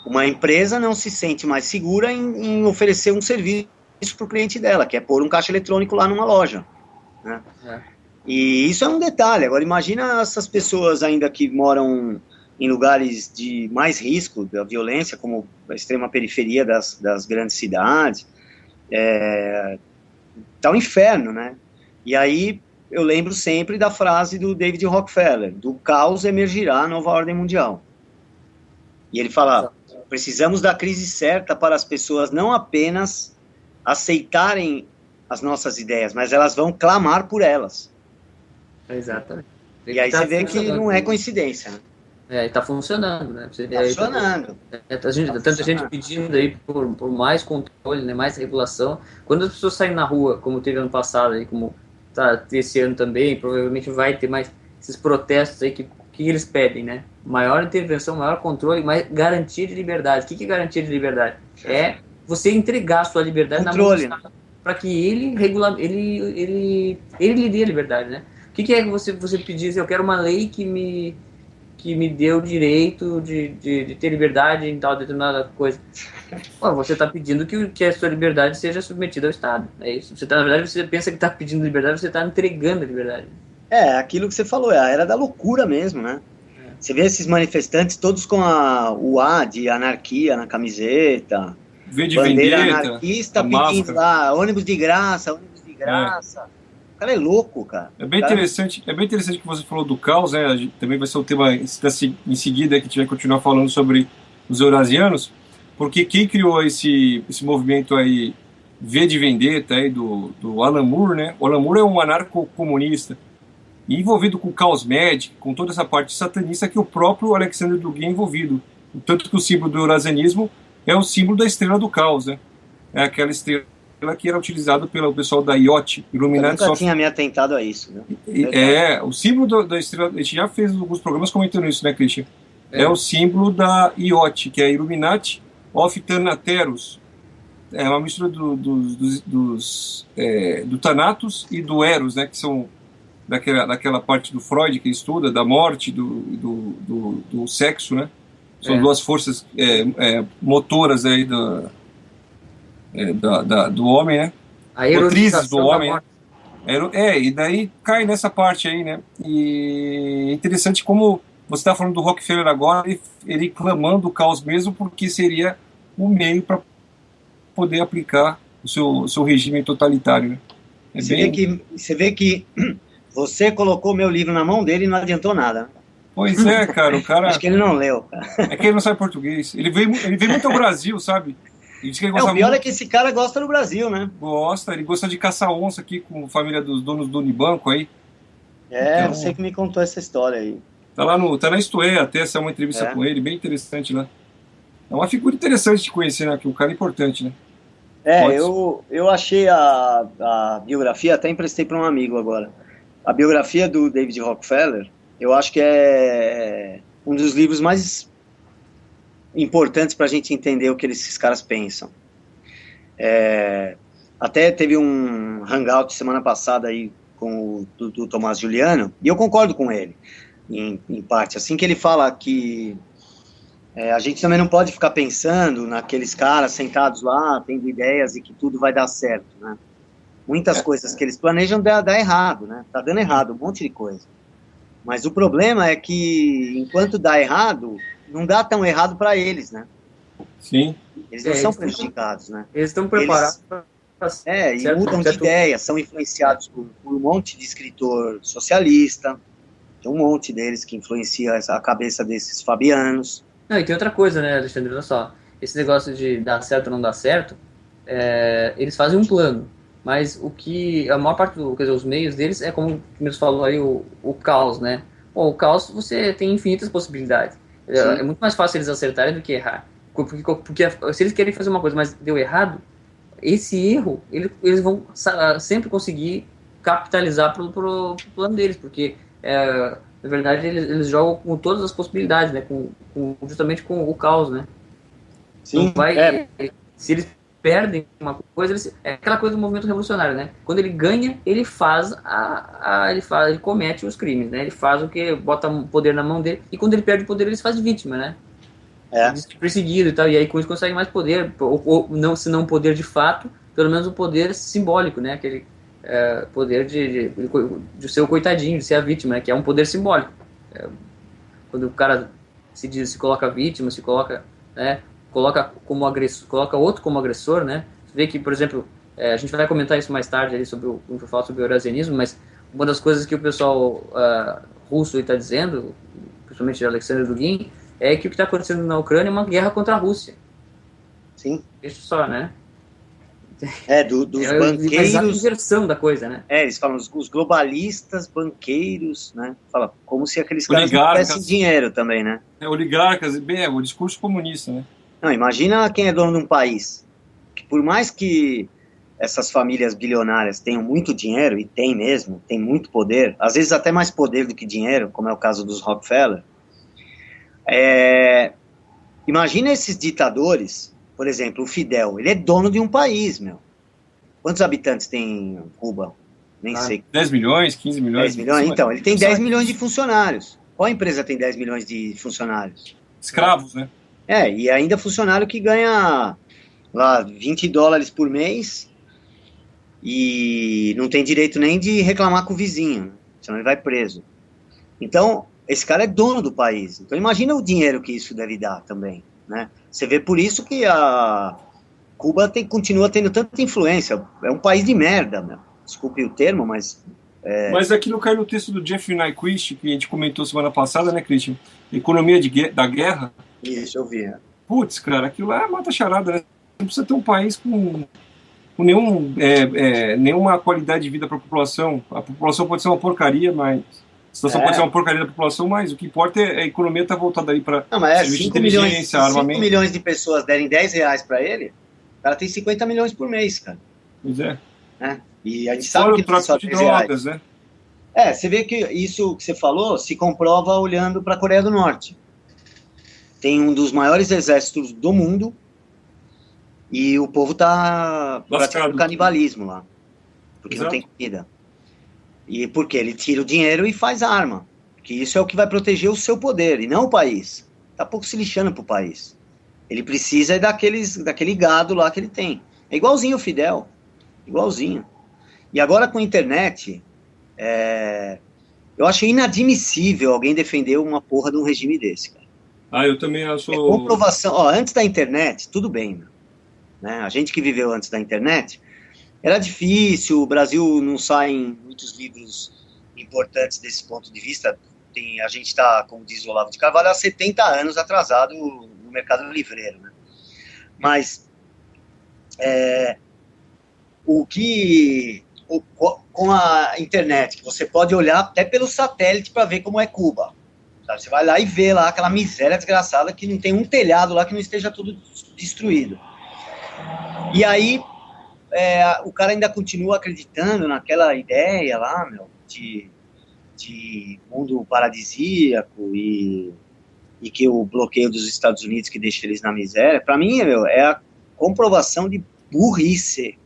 Uma empresa não se sente mais segura em oferecer um serviço para o cliente dela, que é pôr um caixa eletrônico lá numa loja, né? E isso é um detalhe. Agora, imagina essas pessoas ainda que moram em lugares de mais risco da violência, como a extrema periferia das grandes cidades. Tá um inferno, né? E aí eu lembro sempre da frase do David Rockefeller: do caos emergirá a nova ordem mundial. E ele fala, precisamos da crise certa para as pessoas não apenas aceitarem as nossas ideias, mas elas vão clamar por elas. Exatamente. E aí você vê que não é coincidência, né? Está funcionando, né? Está funcionando. Tanta gente pedindo aí por mais controle, né, mais regulação. Quando as pessoas saem na rua, como teve ano passado, aí, como tá esse ano também, provavelmente vai ter mais esses protestos aí que eles pedem, né? Maior intervenção, maior controle, mais garantia de liberdade. O que é garantia de liberdade? É você entregar a sua liberdade controle, na mão para que ele lhe dê a liberdade, né? O que é que você pedir? Eu quero uma lei que me dê o direito de ter liberdade em tal determinada coisa. Você está pedindo que a sua liberdade seja submetida ao Estado. É isso. Na verdade, você pensa que está pedindo liberdade, você está entregando a liberdade. Aquilo que você falou, é a era da loucura mesmo, né? Você vê esses manifestantes todos com o A de anarquia na camiseta, bandeira anarquista pedindo lá, ônibus de graça. O cara é louco, cara. É bem interessante que você falou do caos, né? Também vai ser o tema em seguida que a gente vai continuar falando sobre os eurasianos, porque quem criou esse movimento aí, V de Vendetta, aí, do Alan Moore, né? O Alan Moore é um anarco-comunista, envolvido com o caos médico, com toda essa parte satanista que o próprio Alexander Dugin é envolvido. Tanto que o símbolo do eurasianismo é o símbolo da estrela do caos, né? É aquela estrela que era utilizada pelo pessoal da IOT, Illuminati. Eu nunca tinha me atentado a isso, né? O símbolo da estrela, a gente já fez alguns programas comentando isso, né, Christian? É o símbolo da IOT, que é Illuminati of Thanateros. É uma mistura do Thanatos e do Eros, né, que são daquela parte do Freud que estuda, da morte, do sexo, né? São duas forças motoras aí do homem, né? Motrizes do homem, né? E daí cai nessa parte aí, né? E é interessante como você está falando do Rockefeller agora, ele clamando o caos mesmo, porque seria o meio para poder aplicar o seu regime totalitário, né? Você vê que Você colocou meu livro na mão dele e não adiantou nada. Pois é, cara, o cara... Acho que ele não leu, cara. É que ele não sabe português. Ele veio muito ao Brasil, sabe? Ele diz que ele gosta O pior muito... é que esse cara gosta do Brasil, né? Ele gosta de caçar onça aqui com a família dos donos do Unibanco aí. Então... Você que me contou essa história aí. Tá na Isto É, até essa é uma entrevista com ele, bem interessante, né? É uma figura interessante de conhecer, né? Que o cara é importante, né? Eu achei a biografia, até emprestei para um amigo agora. A biografia do David Rockefeller, eu acho que é um dos livros mais importantes para a gente entender o que esses caras pensam. Até teve um hangout semana passada aí com do Tomás Juliano, e eu concordo com ele, em parte, assim, que ele fala que a gente também não pode ficar pensando naqueles caras sentados lá, tendo ideias e que tudo vai dar certo, né? Muitas coisas que eles planejam dá errado, né? Tá dando errado, um monte de coisa. Mas o problema é que, enquanto dá errado, não dá tão errado para eles, né? Sim. Eles não são prejudicados, né? Eles estão preparados e mudam de ideia, são influenciados por um monte de escritor socialista, tem um monte deles que influencia a cabeça desses fabianos. Não, e tem outra coisa, né, Alexandre? Olha só, esse negócio de dar certo ou não dar certo, eles fazem um plano, mas o que a maior parte os meios deles é, como o Meus falou aí, o caos, né? Bom, o caos você tem infinitas possibilidades. É muito mais fácil eles acertarem do que errar. Porque se eles querem fazer uma coisa, mas deu errado, esse erro, eles vão sempre conseguir capitalizar pro plano deles, porque na verdade eles jogam com todas as possibilidades, né? Justamente com o caos, né? Sim. Se eles perdem uma coisa, é aquela coisa do movimento revolucionário, né? Quando ele ganha, ele faz ele comete os crimes, né? Ele faz o que bota o poder na mão dele, e quando ele perde o poder, ele se faz vítima, né? Perseguido e tal, e aí com isso consegue mais poder, ou não, se não poder de fato, pelo menos o poder simbólico, né? Aquele poder de ser o coitadinho, de ser a vítima, né? Que é um poder simbólico. Quando o cara se coloca vítima, se coloca, né? Coloca como agressor, coloca outro como agressor, né? Você vê que, por exemplo, a gente vai comentar isso mais tarde ali quando eu falar sobre o eurasianismo, mas uma das coisas que o pessoal russo está dizendo, principalmente Alexander Dugin, é que o que está acontecendo na Ucrânia é uma guerra contra a Rússia. Sim. Isso só, né? Dos banqueiros. A inversão da coisa, né? Eles falam os globalistas, banqueiros, né? Fala como se aqueles caras não tivessem dinheiro também, né? Oligarcas, o discurso comunista, né? Não, imagina quem é dono de um país. Que por mais que essas famílias bilionárias tenham muito dinheiro, e tem mesmo, tem muito poder, às vezes até mais poder do que dinheiro, como é o caso dos Rockefeller, imagina esses ditadores, por exemplo, o Fidel, ele é dono de um país, meu. Quantos habitantes tem Cuba? Nem sei. 10 milhões, 15 milhões. 10 milhões? Então, ele tem 10 milhões de funcionários. Qual empresa tem 10 milhões de funcionários? Escravos, né? E ainda funcionário que ganha lá $20 por mês e não tem direito nem de reclamar com o vizinho, né? Senão ele vai preso. Então, esse cara é dono do país. Então, imagina o dinheiro que isso deve dar também, né? Você vê por isso que a Cuba continua tendo tanta influência. É um país de merda, meu. Desculpe o termo, mas... Mas aquilo cai no texto do Jeff Nyquist, que a gente comentou semana passada, né, Christian? Economia da guerra. Isso, eu vi. Putz, cara, aquilo lá é mata charada, né? Não precisa ter um país com nenhuma qualidade de vida para a população. A população pode ser uma porcaria, mas... A situação pode ser uma porcaria da população, mas o que importa é a economia estar voltada aí para serviço de inteligência, armamento. 5 milhões de pessoas derem R$10 para ele, o cara tem 50 milhões por mês, cara. Pois é. E a gente sabe que não é só de drogas, né? Você vê que isso que você falou se comprova olhando para a Coreia do Norte. Tem um dos maiores exércitos do mundo e o povo está praticando canibalismo lá, porque não tem comida. E porque ele tira o dinheiro e faz arma. Que isso é o que vai proteger o seu poder, e não o país. Tá pouco se lixando pro país. Ele precisa daquele gado lá que ele tem. É igualzinho o Fidel. Igualzinho. E agora com a internet, eu acho inadmissível alguém defender uma porra de um regime desse, cara. Eu também acho... comprovação. Antes da internet, tudo bem. Né? A gente que viveu antes da internet... Era difícil, o Brasil não sai em muitos livros importantes desse ponto de vista. A gente está, como diz o Olavo de Carvalho, há 70 anos atrasado no mercado livreiro, né? Mas com a internet, que você pode olhar até pelo satélite para ver como é Cuba. Sabe? Você vai lá e vê lá aquela miséria desgraçada que não tem um telhado lá que não esteja tudo destruído. E aí o cara ainda continua acreditando naquela ideia lá, meu, de mundo paradisíaco e que o bloqueio dos Estados Unidos que deixa eles na miséria. Para mim, meu, é a comprovação de burrice.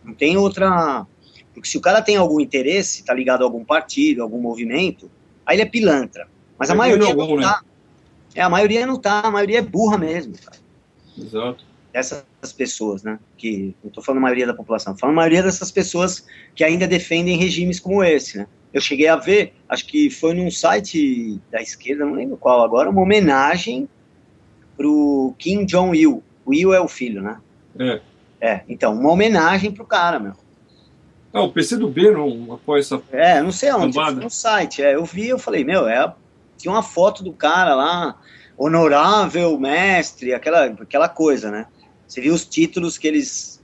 Não tem outra... Porque se o cara tem algum interesse, tá ligado a algum partido, algum movimento, aí ele é pilantra. Mas a maioria não tá. A maioria não tá, a maioria é burra mesmo, cara. Exato. Essas pessoas, né? Que não tô falando a maioria da população, tô falando a maioria dessas pessoas que ainda defendem regimes como esse, né? Eu cheguei a ver, acho que foi num site da esquerda, não lembro qual agora, uma homenagem pro Kim Jong-il. O Il é o filho, né? Então, uma homenagem pro cara, meu. O PCdoB não apoia essa... não sei onde, no site. Eu vi, eu falei, meu, tinha uma foto do cara lá, honorável mestre, aquela coisa, né? Você viu os títulos que eles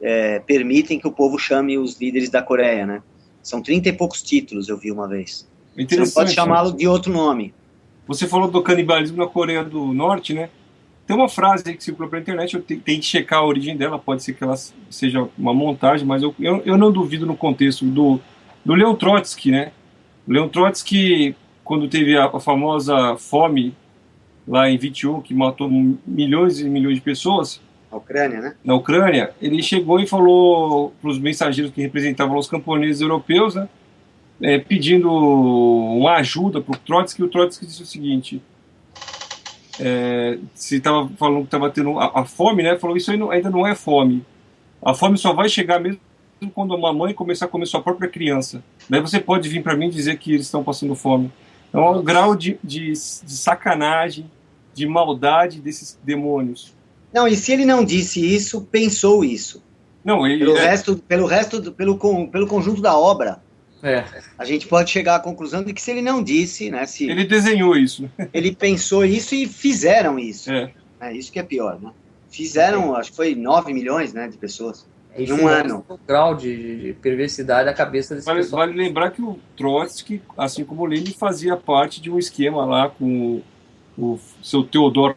permitem que o povo chame os líderes da Coreia, né? São 30 e poucos títulos, eu vi uma vez. Você não pode chamá-lo de outro nome. Você falou do canibalismo na Coreia do Norte, né? Tem uma frase aí que circulou pela internet, eu tenho que checar a origem dela, pode ser que ela seja uma montagem, mas eu não duvido no contexto do Leon Trotsky, né? O Leon Trotsky, quando teve a famosa fome lá em 21, que matou milhões e milhões de pessoas... Na Ucrânia, né? Na Ucrânia, ele chegou e falou para os mensageiros que representavam os camponeses europeus, né? Pedindo uma ajuda para o Trotsky. O Trotsky disse o seguinte... se estava falando que estava tendo a fome, né? Falou, isso aí ainda não é fome. A fome só vai chegar mesmo quando uma mãe começar a comer sua própria criança. Daí você pode vir para mim dizer que eles estão passando fome. Então, é um grau de sacanagem, de maldade desses demônios. Não, e se ele não disse isso, pensou isso. Não, pelo conjunto da obra, a gente pode chegar à conclusão de que se ele não disse, né? Ele desenhou isso. Ele pensou isso e fizeram isso. Isso que é pior, né? Fizeram, acho que foi 9 milhões, né, de pessoas em um ano. O grau de perversidade da cabeça desse pessoal. Vale lembrar que o Trotsky, assim como o Lenin, fazia parte de um esquema lá com o seu Theodor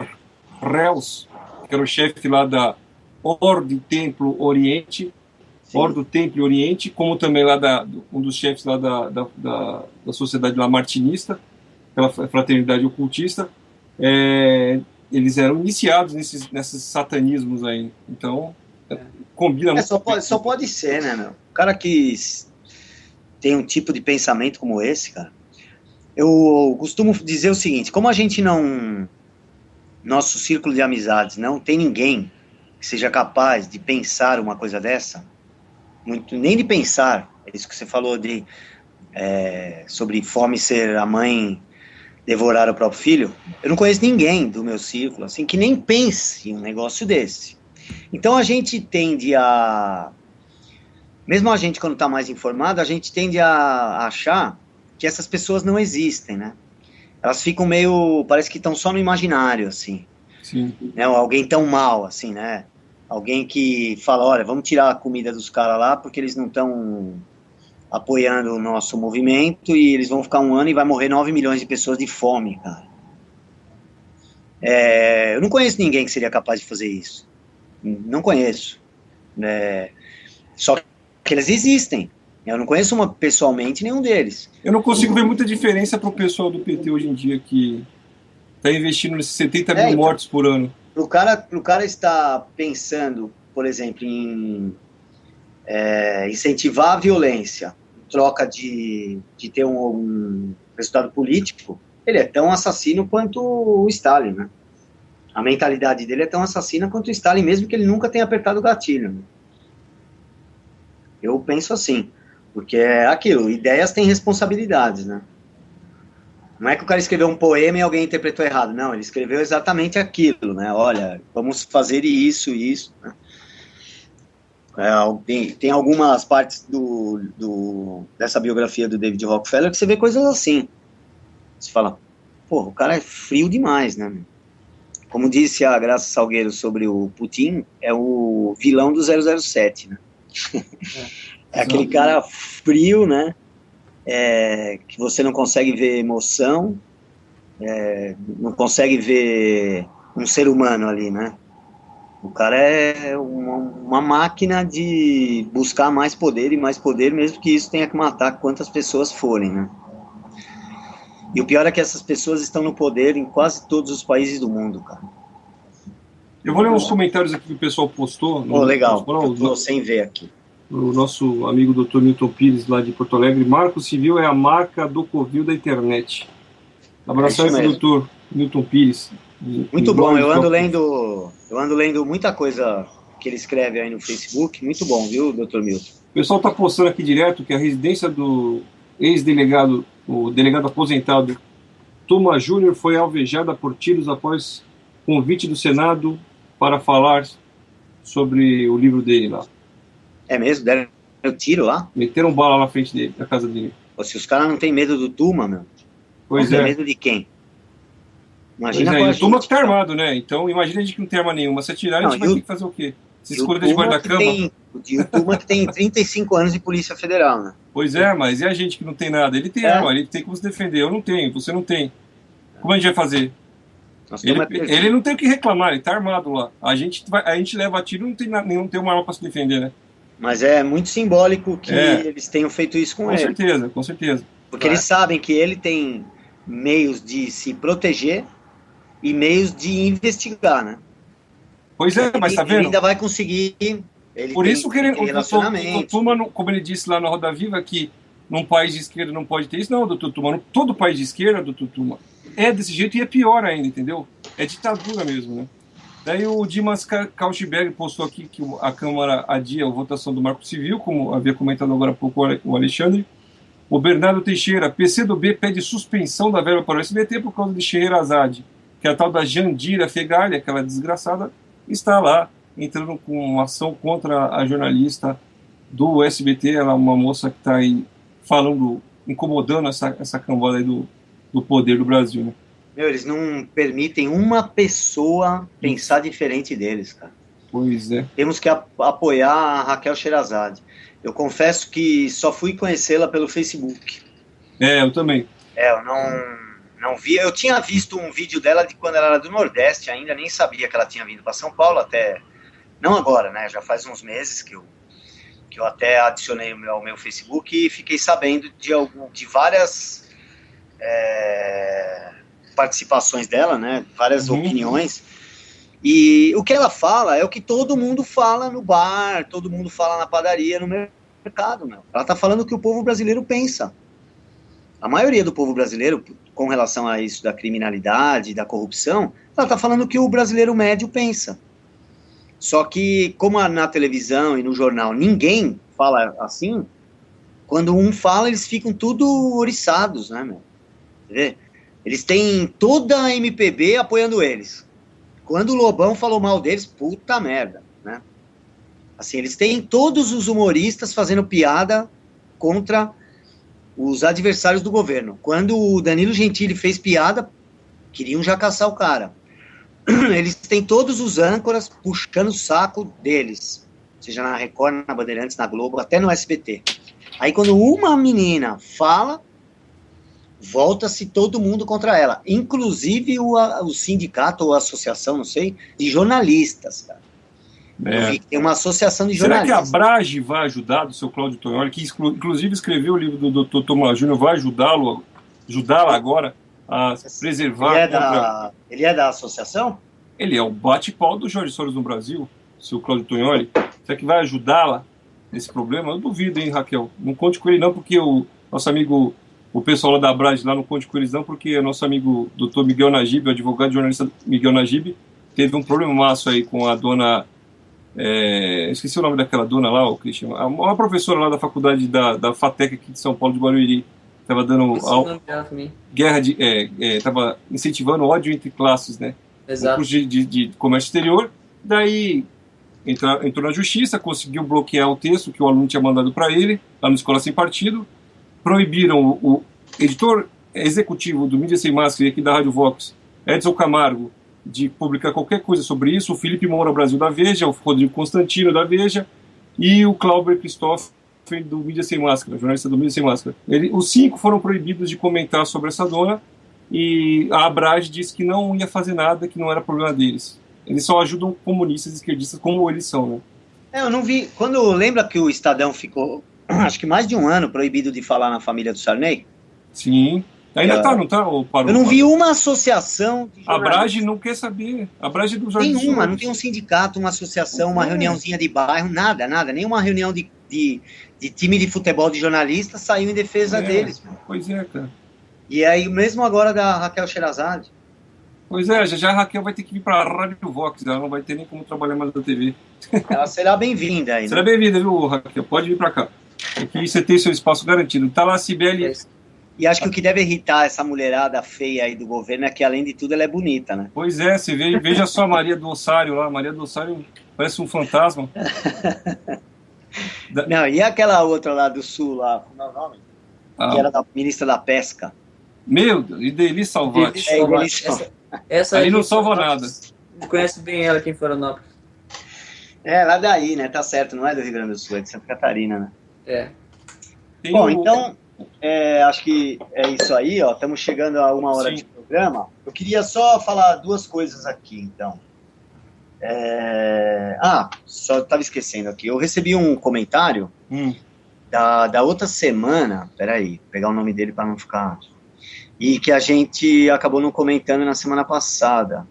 Herzl, que era o chefe lá da Ordem Templo Oriente, Ordo Templo Oriente, como também lá um dos chefes lá da sociedade lá martinista, aquela fraternidade ocultista. Eles eram iniciados nesses satanismos aí. Então, combina muito. Só pode ser, né, meu? O cara que tem um tipo de pensamento como esse, cara. Eu costumo dizer o seguinte, como a gente não... Nosso círculo de amizades não tem ninguém que seja capaz de pensar uma coisa dessa, nem de pensar, é isso que você falou sobre fome ser a mãe devorar o próprio filho. Eu não conheço ninguém do meu círculo assim que nem pense em um negócio desse. Então a gente tende mesmo a gente quando está mais informado, a gente tende a achar que essas pessoas não existem, né? Elas ficam parece que estão só no imaginário, assim. Sim. Né? Alguém tão mal, assim, né? Alguém que fala, olha, vamos tirar a comida dos caras lá porque eles não estão apoiando o nosso movimento e eles vão ficar um ano e vai morrer 9 milhões de pessoas de fome, cara. Eu não conheço ninguém que seria capaz de fazer isso. Não conheço. Só que eles existem. Eu não conheço pessoalmente nenhum deles. Eu não consigo ver muita diferença para o pessoal do PT hoje em dia que está investindo nesses 70 mil mortes por ano. Pro cara estar pensando, por exemplo, em incentivar a violência em troca de ter um resultado político, ele é tão assassino quanto o Stalin, né? A mentalidade dele é tão assassina quanto o Stalin, mesmo que ele nunca tenha apertado o gatilho. Né? Eu penso assim, porque é aquilo, ideias têm responsabilidades, né? Não é que o cara escreveu um poema e alguém interpretou errado. Não, ele escreveu exatamente aquilo, né? Olha, vamos fazer isso, né? Tem algumas partes dessa biografia do David Rockefeller que você vê coisas assim. Você fala, pô, o cara é frio demais, né? Como disse a Graça Salgueiro sobre o Putin, é o vilão do 007, né? É aquele cara frio, né? Que você não consegue ver emoção, não consegue ver um ser humano ali, né? O cara é uma máquina de buscar mais poder e mais poder, mesmo que isso tenha que matar quantas pessoas forem, né? E o pior é que essas pessoas estão no poder em quase todos os países do mundo, cara. Eu vou ler uns comentários aqui que o pessoal postou. Legal, eu tô sem ver aqui. O nosso amigo Dr. Milton Pires, lá de Porto Alegre. Marco Civil é a marca do Covil da internet. Abraço aí pro Dr. Milton Pires. Muito bom, eu ando lendo muita coisa que ele escreve aí no Facebook, muito bom, viu, Dr. Milton? O pessoal está postando aqui direto que a residência do ex-delegado, o delegado aposentado Tuma Júnior, foi alvejada por tiros após convite do Senado para falar sobre o livro dele lá. É mesmo? Deram tiro lá? Meteram bala na frente dele, na casa dele. Pô, se os caras não têm medo do Tuma, meu, pois tem medo de quem? Imagina o Tuma que tá armado, né? Então imagina a gente que não tem arma nenhuma. Se atirar, a gente vai ter que fazer o quê? Se esconder debaixo da cama? O Tuma que tem 35 anos de Polícia Federal, né? Pois é, mas e a gente que não tem nada? Ele tem arma, ele tem como se defender. Eu não tenho, você não tem. Como a gente vai fazer? Ele não tem o que reclamar, ele tá armado lá. A gente leva tiro e não tem uma arma para se defender, né? Mas é muito simbólico que eles tenham feito isso com ele. Com certeza. Porque eles sabem que ele tem meios de se proteger e meios de investigar, né? Pois é, mas tá vendo? Ele ainda vai conseguir. Por isso que o Tuma, como ele disse lá na Roda Viva, que num país de esquerda não pode ter isso. Não, doutor Tuma, todo país de esquerda, doutor Tuma, é desse jeito e é pior ainda, entendeu? É ditadura mesmo, né? Daí o Dimas Kauschberg postou aqui que a Câmara adia a votação do Marco Civil, como havia comentado agora há pouco o Alexandre. O Bernardo Teixeira, PCdoB pede suspensão da verba para o SBT por causa de Scheherazade, que é a tal da Jandira Fegali, aquela desgraçada, está lá entrando com uma ação contra a jornalista do SBT. Ela é uma moça que está aí falando, incomodando essa cambada aí do poder do Brasil, né? Meu, eles não permitem uma pessoa pensar diferente deles, cara. Pois é. Temos que apoiar a Raquel Sherazade. Eu confesso que só fui conhecê-la pelo Facebook. Eu também. Eu não vi. Eu tinha visto um vídeo dela de quando ela era do Nordeste ainda, nem sabia que ela tinha vindo para São Paulo até... Não agora, né? Já faz uns meses que eu até adicionei ao meu Facebook e fiquei sabendo de várias... participações dela, né? Várias opiniões. E o que ela fala é o que todo mundo fala no bar, todo mundo fala na padaria, no mercado, meu. Ela tá falando o que o povo brasileiro pensa. A maioria do povo brasileiro, com relação a isso da criminalidade, da corrupção, ela tá falando o que o brasileiro médio pensa. Só que, como na televisão e no jornal ninguém fala assim, quando um fala, eles ficam tudo oriçados, né, meu? Vê? Eles têm toda a MPB apoiando eles. Quando o Lobão falou mal deles, puta merda, né? Assim, eles têm todos os humoristas fazendo piada contra os adversários do governo. Quando o Danilo Gentili fez piada, queriam já caçar o cara. Eles têm todos os âncoras puxando o saco deles. Seja na Record, na Bandeirantes, na Globo, até no SBT. Aí quando uma menina fala... volta-se todo mundo contra ela, inclusive o sindicato ou a associação, não sei, de jornalistas, cara. Eu vi que tem uma associação de jornalistas. Será que a Brage vai ajudar, do seu Cláudio Tonholi, que inclusive escreveu o livro do Dr. Tomás Júnior, vai ajudá-la agora a preservar... Ele é da associação? Ele é o bate-pau dos Jorge Soros no Brasil, seu Cláudio Tonholi. Será que vai ajudá-la nesse problema? Eu duvido, hein, Raquel? Não conte com ele não, porque o nosso amigo... O pessoal lá da Brage lá não conte com eles não, porque o nosso amigo Dr. Miguel Najib, o advogado e jornalista Miguel Najib, teve um problemaço aí com a dona... esqueci o nome daquela dona lá, o Cristian. Uma professora lá da faculdade da FATEC aqui de São Paulo, de Barueri. Estava dando... guerra de... Estava incentivando ódio entre classes, né? Exato. Um curso de comércio exterior. Daí entrou na justiça, conseguiu bloquear o texto que o aluno tinha mandado para ele, lá no Escola Sem Partido, proibiram o editor executivo do Mídia Sem Máscara aqui da Rádio Vox, Edson Camargo, de publicar qualquer coisa sobre isso, o Felipe Moura Brasil da Veja, o Rodrigo Constantino da Veja e o Clauber Christoph do Mídia Sem Máscara, jornalista do Mídia Sem Máscara. Os 5 foram proibidos de comentar sobre essa dona e a Abrage disse que não ia fazer nada, que não era problema deles. Eles só ajudam comunistas e esquerdistas como eles são, né? Eu não vi... Quando lembra que o Estadão ficou, acho que mais de um ano, proibido de falar na família do Sarney? Sim. Ainda tá, não tá? Eu não vi uma associação de a Abrage não quer saber. A Abrage é dos jornalistas. Nenhuma, não tem um sindicato, uma associação, uma reuniãozinha de bairro, nada. Nenhuma reunião de time de futebol de jornalistas saiu em defesa deles. Pois é, cara. E aí, mesmo agora da Raquel Sherazade. Pois é, já a Raquel vai ter que vir para a Rádio Vox, ela não vai ter nem como trabalhar mais na TV. Ela será bem-vinda aí, né? Será bem-vinda, viu, Raquel? Pode vir para cá. Aqui você tem seu espaço garantido. Tá lá a Cibele... E acho que o que deve irritar essa mulherada feia aí do governo é que, além de tudo, ela é bonita, né? Pois é, você veja só a Maria do Ossário lá. Maria do Ossário parece um fantasma. Não, e aquela outra lá do Sul, lá, como é o nome? Que era da ministra da Pesca. Meu Deus, e Deli Salvati. Essa aí não salva nada. Conhece bem ela aqui em Florianópolis. Lá daí, né? Tá certo, não é do Rio Grande do Sul, é de Santa Catarina, né? Bom, então... acho que é isso aí, ó. Estamos chegando a 1 hora de programa. Eu queria só falar 2 coisas aqui, então. Só estava esquecendo aqui. Eu recebi um comentário da outra semana. Peraí, vou pegar o nome dele para não ficar. E que a gente acabou não comentando na semana passada.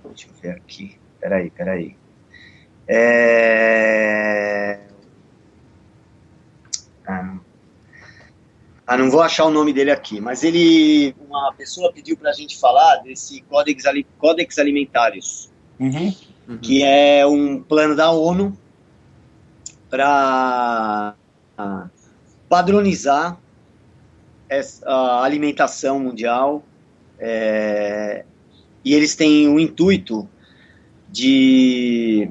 Deixa eu ver aqui. Peraí. Não vou achar o nome dele aqui, mas uma pessoa pediu para a gente falar desse Codex Alimentários, que é um plano da ONU para padronizar a alimentação mundial, e eles têm o intuito de,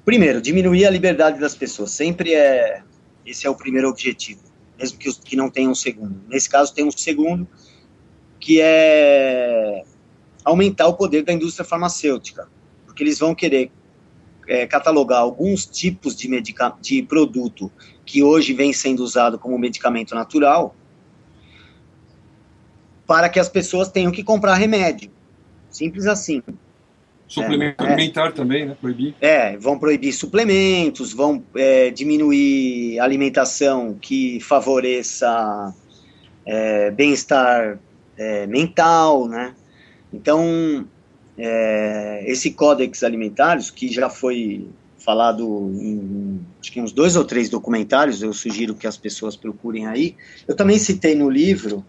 primeiro, diminuir a liberdade das pessoas, esse é o primeiro objetivo. Mesmo que não tenha um segundo. Nesse caso, tem um segundo, que é aumentar o poder da indústria farmacêutica, porque eles vão querer catalogar alguns tipos de produto que hoje vem sendo usado como medicamento natural, para que as pessoas tenham que comprar remédio. Simples assim. Suplemento alimentar também, né? Proibir. Vão proibir suplementos, vão diminuir a alimentação que favoreça bem-estar mental, né? Então, esse Códex Alimentários, que já foi falado em acho que uns 2 ou 3 documentários, eu sugiro que as pessoas procurem aí. Eu também citei no livro,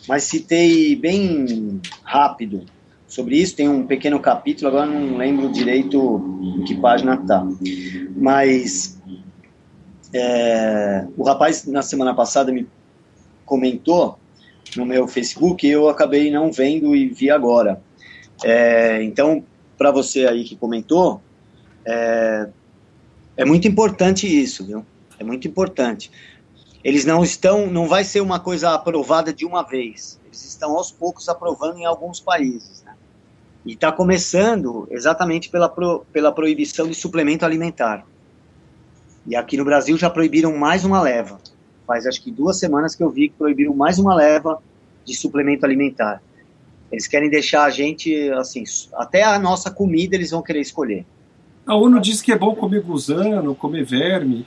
mas citei bem rápido sobre isso, tem um pequeno capítulo, agora não lembro direito em que página está. Mas o rapaz, na semana passada, me comentou no meu Facebook e eu acabei não vendo e vi agora. Então, para você aí que comentou, é muito importante isso, viu? É muito importante. Eles não vai ser uma coisa aprovada de uma vez. Eles estão aos poucos aprovando em alguns países, né? E está começando exatamente pela proibição de suplemento alimentar. E aqui no Brasil já proibiram mais uma leva. Faz acho que 2 semanas que eu vi que proibiram mais uma leva de suplemento alimentar. Eles querem deixar a gente, assim, até a nossa comida eles vão querer escolher. A ONU diz que é bom comer gusano, comer verme.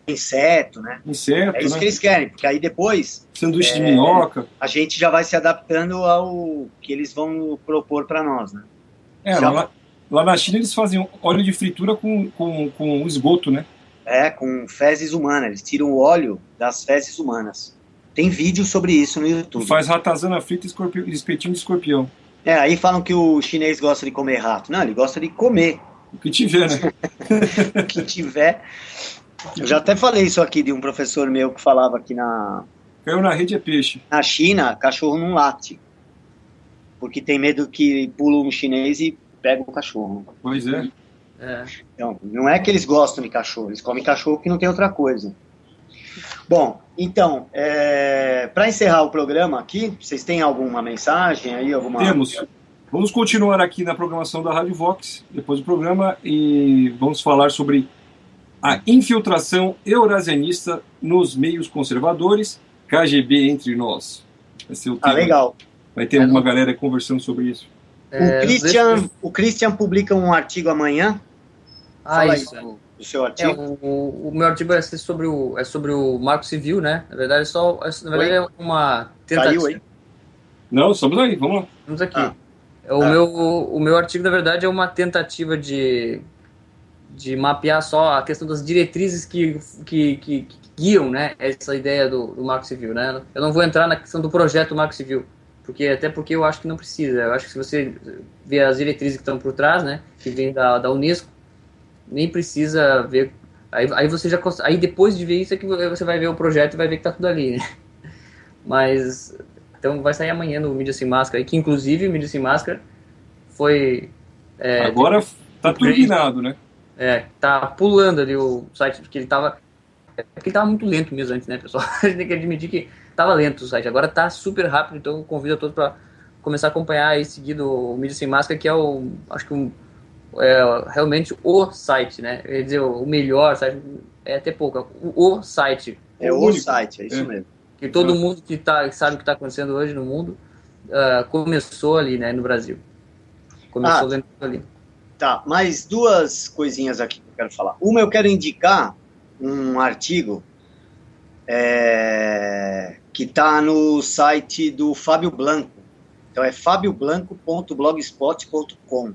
Inseto, né? Inseto, é isso, né? que eles querem, porque aí depois... Sanduíche de minhoca. A gente já vai se adaptando ao que eles vão propor para nós, né? Lá na China eles fazem óleo de fritura com esgoto, né? Com fezes humanas. Eles tiram o óleo das fezes humanas. Tem vídeo sobre isso no YouTube. Faz ratazana frita e espetinho de escorpião. Aí falam que o chinês gosta de comer rato. Não, ele gosta de comer. O que tiver, né? O que tiver... Eu já até falei isso aqui de um professor meu que falava que Caiu na rede é peixe. Na China, cachorro não late. Porque tem medo que pula um chinês e pega o cachorro. Pois é. Então, não é que eles gostam de cachorro, eles comem cachorro porque não tem outra coisa. Bom, então, para encerrar o programa aqui, vocês têm alguma mensagem aí? Temos. Vamos continuar aqui na programação da Rádio Vox, depois do programa, e vamos falar sobre a infiltração eurasianista nos meios conservadores, KGB entre nós. Vai ser o tema. Legal. Vai ter uma galera conversando sobre isso. O Christian publica um artigo amanhã. Fala isso. Aí do seu artigo. O meu artigo é sobre o Marco Civil, né? Na verdade, é uma tentativa. Caiu aí? Não, estamos aí, vamos lá. Estamos aqui. O meu artigo, na verdade, é uma tentativa de mapear só a questão das diretrizes que guiam, né, essa ideia do Marco Civil, né? Eu não vou entrar na questão do projeto Marco Civil, até porque eu acho que não precisa. Eu acho que se você ver as diretrizes que estão por trás, né, que vem da Unesco, nem precisa ver. Aí você já aí depois de ver isso é que você vai ver o projeto e vai ver que tá tudo ali, né? Mas então vai sair amanhã no Mídia Sem Máscara, que inclusive o Mídia Sem Máscara foi agora tá turbinado, né? Tá pulando ali o site, porque ele tava muito lento mesmo antes, né, pessoal? A gente tem que admitir que tava lento o site, agora tá super rápido, então eu convido a todos para começar a acompanhar e seguir o Mídia Sem Máscara, que é realmente o site, né? Eu ia dizer, o melhor site, é até pouco, o site. É o site, é isso mesmo. Que todo mundo que sabe o que está acontecendo hoje no mundo começou ali, né, no Brasil. Começou lendo ali. Tá, mais duas coisinhas aqui que eu quero falar. Uma, eu quero indicar um artigo que está no site do Fábio Blanco. Então é fabioblanco.blogspot.com.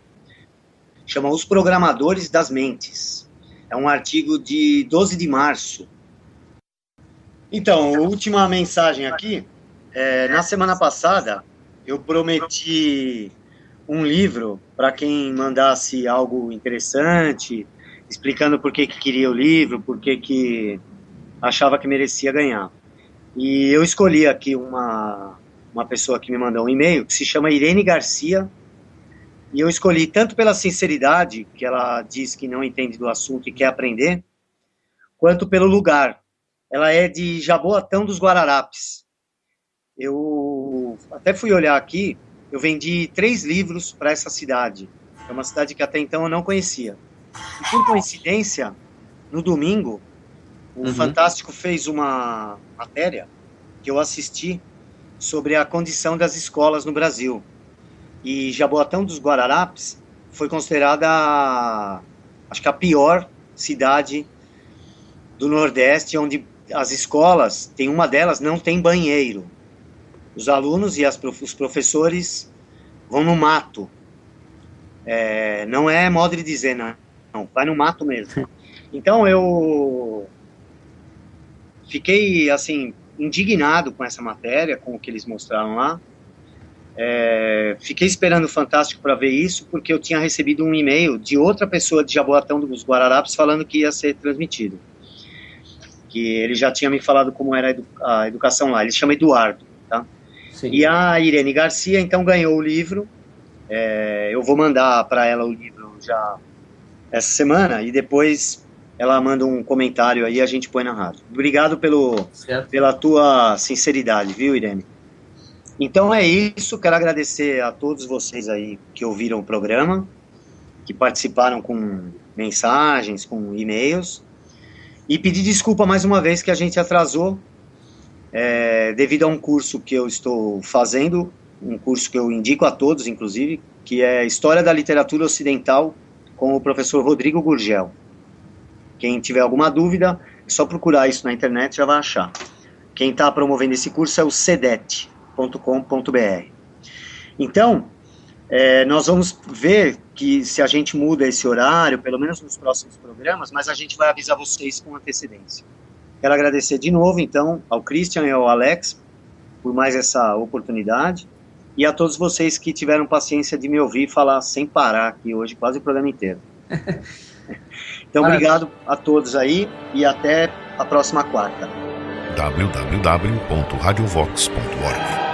Chama Os Programadores das Mentes. É um artigo de 12 de março. Então, a última mensagem aqui. Na semana passada, eu prometi um livro para quem mandasse algo interessante, explicando por que queria o livro, por que achava que merecia ganhar. E eu escolhi aqui uma pessoa que me mandou um e-mail, que se chama Irene Garcia, e eu escolhi tanto pela sinceridade, que ela diz que não entende do assunto e quer aprender, quanto pelo lugar. Ela é de Jaboatão dos Guararapes. Eu até fui olhar aqui, eu vendi 3 livros para essa cidade. É uma cidade que até então eu não conhecia. E por coincidência, no domingo, o Fantástico fez uma matéria que eu assisti sobre a condição das escolas no Brasil. E Jaboatão dos Guararapes foi considerada, acho que a pior cidade do Nordeste, onde as escolas, uma delas não tem banheiro. Os alunos e os professores vão no mato. Não é modo de dizer, não, vai no mato mesmo. Então eu fiquei, assim, indignado com essa matéria, com o que eles mostraram lá. Fiquei esperando o Fantástico para ver isso, porque eu tinha recebido um e-mail de outra pessoa de Jaboatão dos Guararapes falando que ia ser transmitido. Que ele já tinha me falado como era a educação lá. Ele se chama Eduardo, tá? Sim. E a Irene Garcia, então, ganhou o livro. Eu vou mandar para ela o livro já essa semana, e depois ela manda um comentário aí e a gente põe na rádio. Obrigado pela tua sinceridade, viu, Irene? Então é isso, quero agradecer a todos vocês aí que ouviram o programa, que participaram com mensagens, com e-mails, e pedir desculpa mais uma vez que a gente atrasou, devido a um curso que eu estou fazendo, um curso que eu indico a todos, inclusive, que é História da Literatura Ocidental, com o professor Rodrigo Gurgel. Quem tiver alguma dúvida, é só procurar isso na internet, já vai achar. Quem está promovendo esse curso é o cedet.com.br. Então, nós vamos ver que se a gente muda esse horário, pelo menos nos próximos programas, mas a gente vai avisar vocês com antecedência. Quero agradecer de novo, então, ao Christian e ao Alex por mais essa oportunidade, e a todos vocês que tiveram paciência de me ouvir falar sem parar aqui hoje, quase o programa inteiro. Então, obrigado a todos aí, e até a próxima quarta. www.radiovox.org